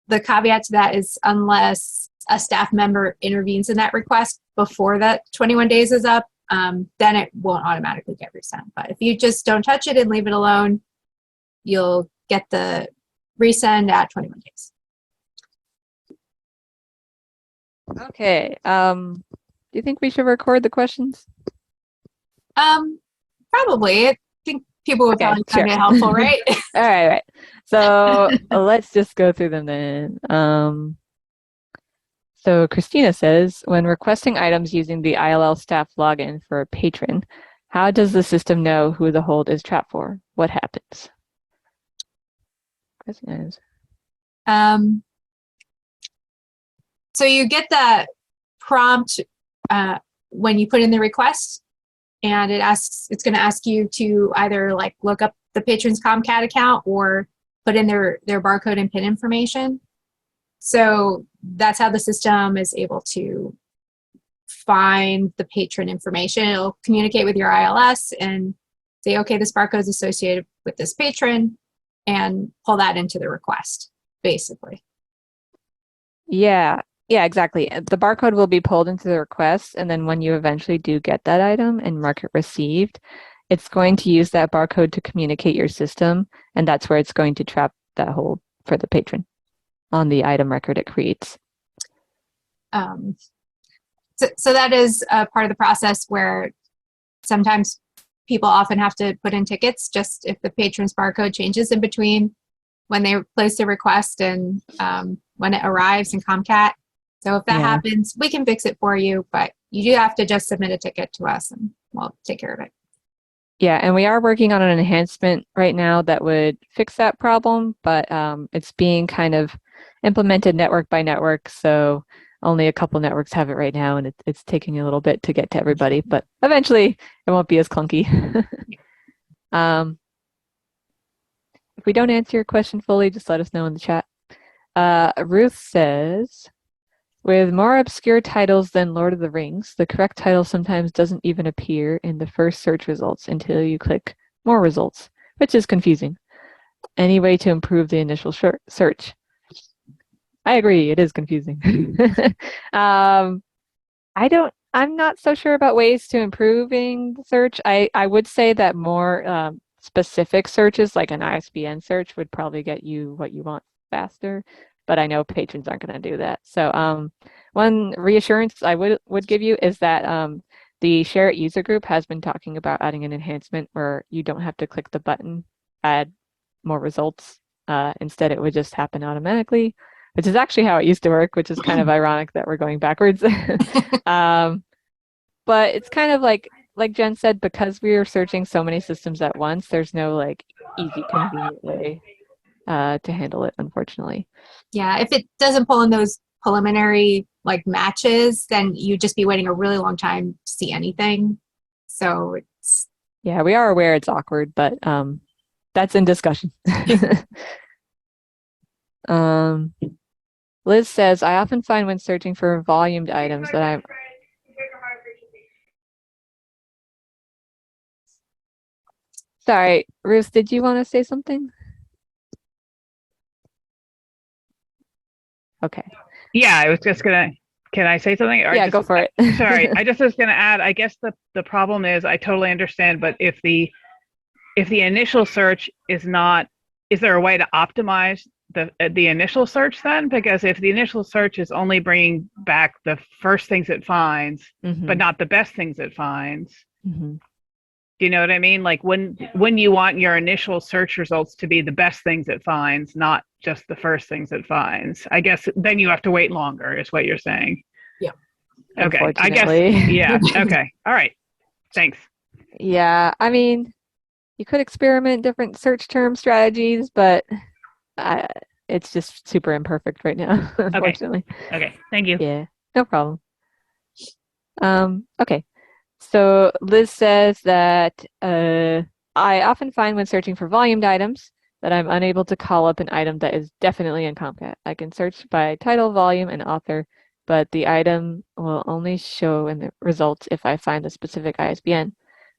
The caveat to that is unless a staff member intervenes in that request before that 21 days is up, then it won't automatically get resent. But if you just don't touch it and leave it alone, you'll get the resend at 21 days. Okay. Do you think we should record the questions? Probably. I think people would probably find it helpful, right? All right. So let's just go through them then. So Christina says, when requesting items using the ILL staff login for a patron, how does the system know who the hold is trapped for? What happens? So you get that prompt when you put in the request, and it's going to ask you to either like look up the patron's ComCat account or put in their barcode and PIN information. So that's how the system is able to find the patron information. It'll communicate with your ILS and say, okay, this barcode is associated with this patron, and pull that into the request, basically. Yeah, exactly. The barcode will be pulled into the request, and then when you eventually do get that item and mark it received, it's going to use that barcode to communicate your system, and that's where it's going to trap that hold for the patron on the item record it creates. So that is a part of the process where sometimes people often have to put in tickets just if the patron's barcode changes in between when they place the request and when it arrives in ComCat. So if that happens, we can fix it for you, but you do have to just submit a ticket to us and we'll take care of it. Yeah, and we are working on an enhancement right now that would fix that problem, but it's being kind of implemented network by network, so only a couple networks have it right now, and it's taking a little bit to get to everybody, but eventually it won't be as clunky. If we don't answer your question fully, just let us know in the chat. Ruth says, with more obscure titles than Lord of the Rings, the correct title sometimes doesn't even appear in the first search results until you click More Results, which is confusing. Any way to improve the initial search? I agree, it is confusing. I'm not so sure about ways to improving the search. I would say that more specific searches, like an ISBN search, would probably get you what you want faster, but I know patrons aren't going to do that. So one reassurance I would give you is that the Share It user group has been talking about adding an enhancement where you don't have to click the button, add more results. Instead, it would just happen automatically, which is actually how it used to work, which is kind of ironic that we're going backwards. But it's kind of like Jen said, because we are searching so many systems at once, there's no like easy, convenient way to handle it, unfortunately. Yeah, if it doesn't pull in those preliminary like matches, then you'd just be waiting a really long time to see anything. So it's... Yeah, we are aware it's awkward, but that's in discussion. Liz says, I often find when searching for volumed items that I'm... Sorry, Ruth, did you want to say something? Okay. Yeah, I was just gonna, can I say something? Yeah, go for it. Sorry, I just was gonna add, I guess the problem is, I totally understand, but if the initial search is not, is there a way to optimize the initial search then? Because if the initial search is only bringing back the first things it finds, but not the best things it finds, Do you know what I mean? Like when you want your initial search results to be the best things it finds, not just the first things it finds. I guess then you have to wait longer, is what you're saying. Yeah. Okay. I guess, Unfortunately. yeah. Okay. All right. Thanks. Yeah, I mean, you could experiment different search term strategies, but I, it's just super imperfect right now, Okay. unfortunately. Okay. Thank you. Yeah, no problem. Okay. So Liz says that I often find when searching for volumed items that I'm unable to call up an item that is definitely in ComCat. I can search by title, volume, and author, but the item will only show in the results if I find the specific ISBN.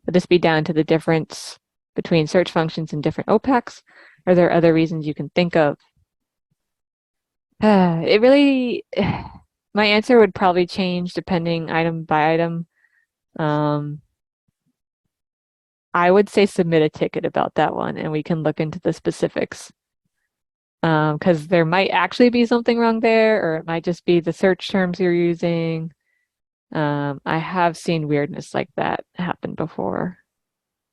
Would this be down to the difference between search functions and different OPACs? Are there other reasons you can think of? It really, my answer would probably change depending item by item. I would say submit a ticket about that one and we can look into the specifics. Because there might actually be something wrong there, or it might just be the search terms you're using. I have seen weirdness like that happen before.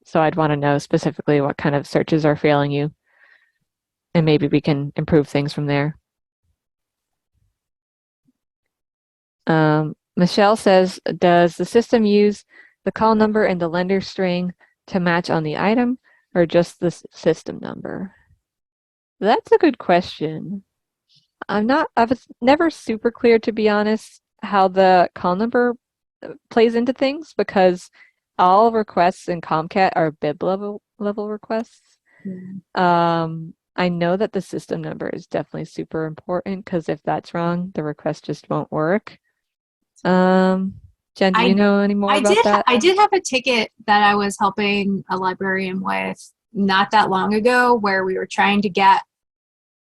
So I'd want to know specifically what kind of searches are failing you. And maybe we can improve things from there. Michelle says, does the system use the call number and the lender string to match on the item, or just the system number? That's a good question. I was never super clear, to be honest, how the call number plays into things, because all requests in ComCat are bib level requests. I know that the system number is definitely super important, because if that's wrong, the request just won't work. Jen, do you know any more about that? I did have a ticket that I was helping a librarian with not that long ago, where we were trying to get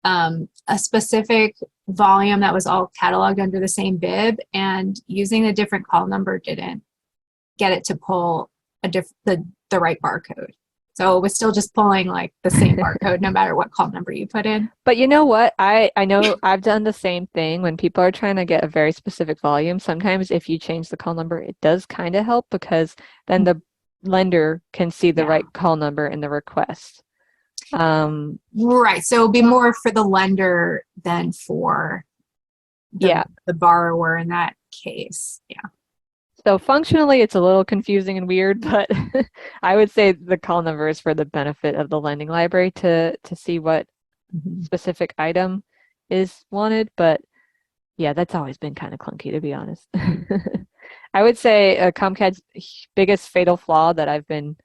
a specific volume that was all cataloged under the same bib, and using a different call number didn't get it to pull the right barcode. So it was still just pulling like the same barcode no matter what call number you put in. But you know what? I know I've done the same thing when people are trying to get a very specific volume. Sometimes if you change the call number, it does kind of help, because then the lender can see the right call number in the request. Right. So it'll be more for the lender than for the borrower in that case. Yeah. So functionally, it's a little confusing and weird, but I would say the call number is for the benefit of the lending library to see what specific item is wanted. But yeah, that's always been kind of clunky, to be honest. I would say ComCat's biggest fatal flaw that I've been,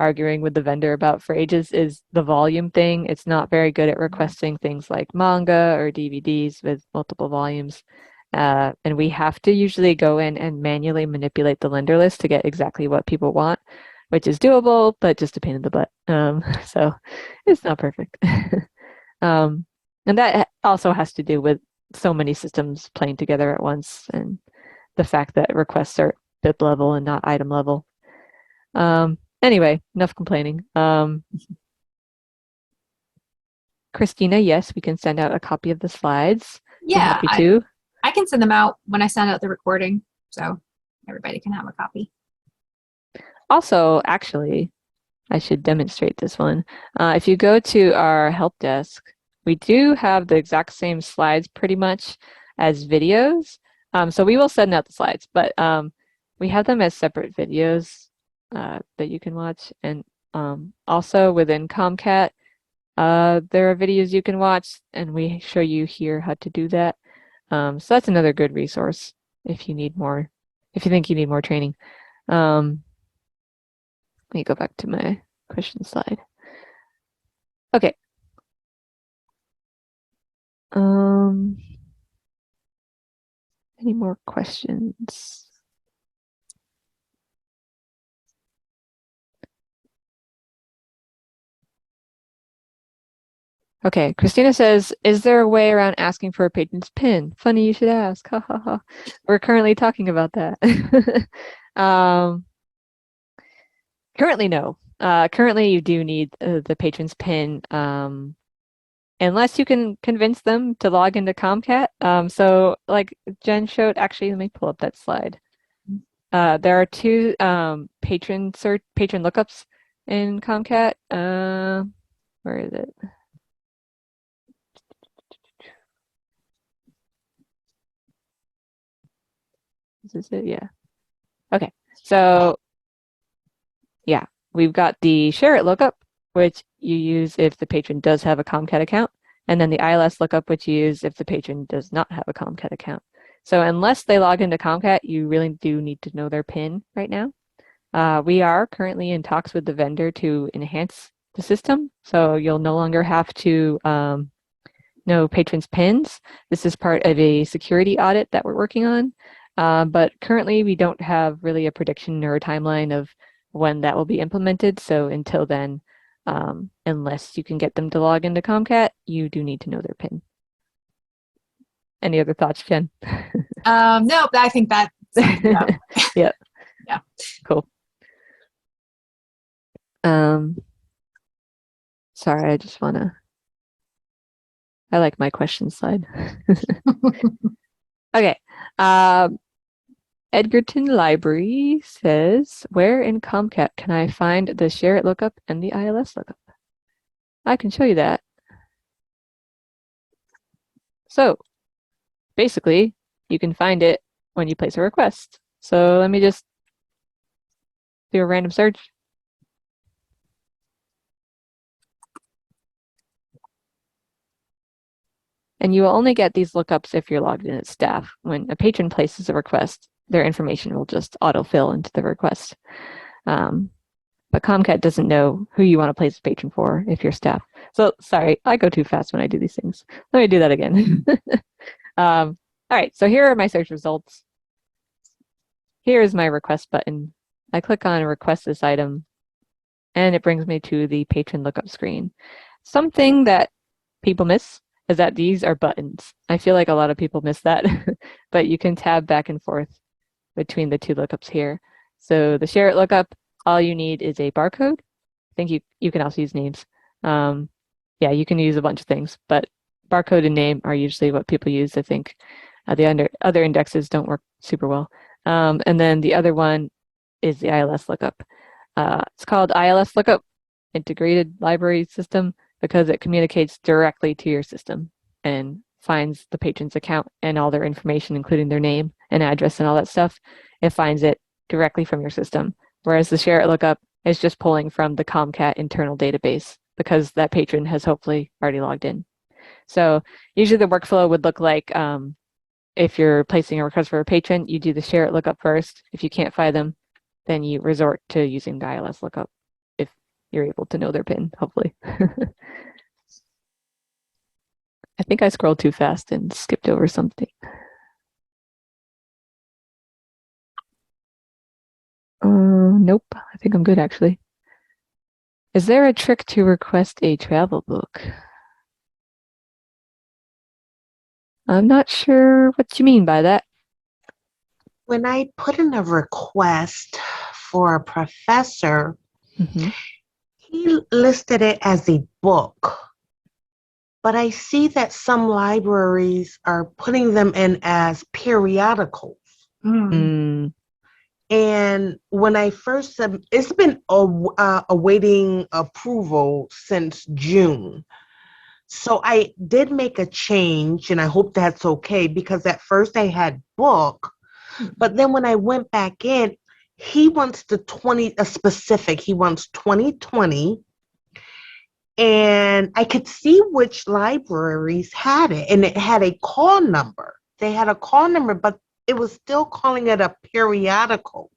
arguing with the vendor about for ages is the volume thing. It's not very good at requesting things like manga or DVDs with multiple volumes. And we have to usually go in and manually manipulate the lender list to get exactly what people want, which is doable, but just a pain in the butt. So it's not perfect. And that also has to do with so many systems playing together at once, and the fact that requests are bib level and not item level. Anyway, enough complaining. Christina, yes, we can send out a copy of the slides. Yeah, happy to. I can send them out when I send out the recording, so everybody can have a copy. Also, actually, I should demonstrate this one. If you go to our help desk, we do have the exact same slides pretty much as videos. So we will send out the slides, but we have them as separate videos that you can watch. And also within ComCat, there are videos you can watch, and we show you here how to do that. So that's another good resource if you need more, if you think you need more training. Let me go back to my question slide. Okay. Any more questions? Okay, Christina says, is there a way around asking for a patron's PIN? Funny you should ask. Ha ha ha. We're currently talking about that. Currently, no. Currently, you do need the patron's PIN, unless you can convince them to log into ComCat. So like Jen showed, actually, let me pull up that slide. There are two patron lookups in ComCat. Where is it? Is this it? Yeah. Okay. So yeah, we've got the share it lookup, which you use if the patron does have a ComCat account, and then the ILS lookup, which you use if the patron does not have a ComCat account. So unless they log into ComCat, you really do need to know their PIN right now. We are currently in talks with the vendor to enhance the system, so you'll no longer have to know patrons' PINs. This is part of a security audit that we're working on, but currently we don't have really a prediction or a timeline of when that will be implemented. So until then, unless you can get them to log into ComCat, you do need to know their PIN. Any other thoughts, Jen? No, I think that sums it up. Yeah. Yeah. Cool. Sorry, I like my question slide. Okay. Edgerton Library says, where in ComCat can I find the share it lookup and the ILS lookup? I can show you that. So basically, you can find it when you place a request. So let me just do a random search. And you will only get these lookups if you're logged in as staff. When a patron places a request, their information will just autofill into the request. But ComCat doesn't know who you want to place a patron for if you're staff. So sorry, I go too fast when I do these things. Let me do that again. All right, so here are my search results. Here is my request button. I click on request this item, and it brings me to the patron lookup screen. Something that people miss is that these are buttons. I feel like a lot of people miss that, but you can tab back and forth between the two lookups here. So the share it lookup, all you need is a barcode. I think you can also use names. Yeah, you can use a bunch of things, but barcode and name are usually what people use. I think the other indexes don't work super well. And then the other one is the ILS lookup. It's called ILS lookup, Integrated Library System, because it communicates directly to your system and finds the patron's account and all their information, including their name and address and all that stuff. It finds it directly from your system. Whereas the share it lookup is just pulling from the ComCat internal database because that patron has hopefully already logged in. So usually the workflow would look like if you're placing a request for a patron, you do the share it lookup first. If you can't find them, then you resort to using the ILS lookup if you're able to know their PIN, hopefully. I think I scrolled too fast and skipped over something. Nope, I think I'm good actually. Is there a trick to request a travel book? I'm not sure what you mean by that. When I put in a request for a professor, he listed it as a book. But I see that some libraries are putting them in as periodicals. And when I first, it's been awaiting approval since June. So I did make a change, and I hope that's okay, because at first I had book, but then when I went back in, he wants he wants 2020, and I could see which libraries had it, and it had a call number. They had a call number, but it was still calling it a periodical.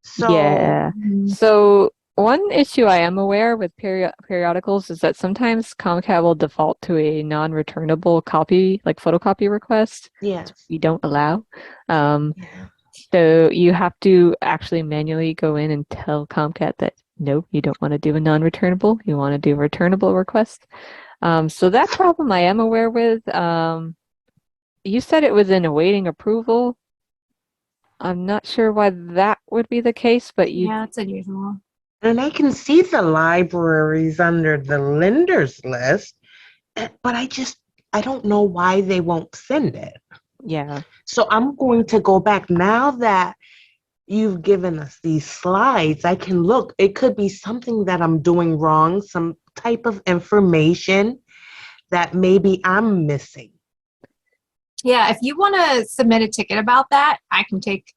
So, yeah. So one issue I am aware with periodicals is that sometimes ComCat will default to a non-returnable copy, like photocopy request. yes. We don't allow. So you have to actually manually go in and tell ComCat that no, you don't want to do a non-returnable. You want to do a returnable request. So that problem I am aware with. You said it was in awaiting approval. I'm not sure why that would be the case, but Yeah, it's unusual. And I can see the libraries under the lenders list, but I don't know why they won't send it. Yeah. So I'm going to go back now that you've given us these slides. I can look. It could be something that I'm doing wrong, some type of information that maybe I'm missing. Yeah, if you want to submit a ticket about that, I can take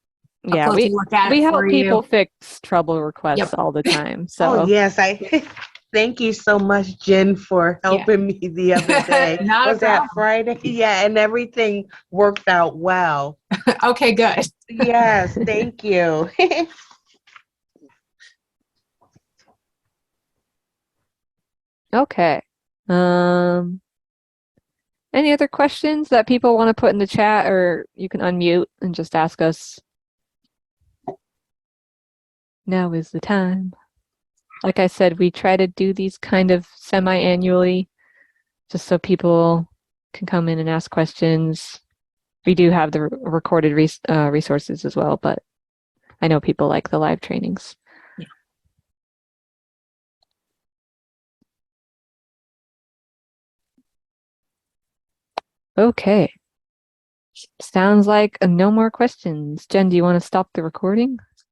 a Yeah, closer look at we it help for people you. fix trouble requests Yep. all the time. Oh, So yes. I thank you so much, Jen, for Yeah. helping me the other day. Not a Was that problem. Friday? Yeah, and everything worked out well. Okay, good. Yes, thank you. okay. Any other questions that people want to put in the chat, or you can unmute and just ask us? Now is the time. Like I said, we try to do these kind of semi-annually, just so people can come in and ask questions. We do have the recorded resources as well, but I know people like the live trainings. Yeah. Okay. Sounds like no more questions. Jen, do you want to stop the recording?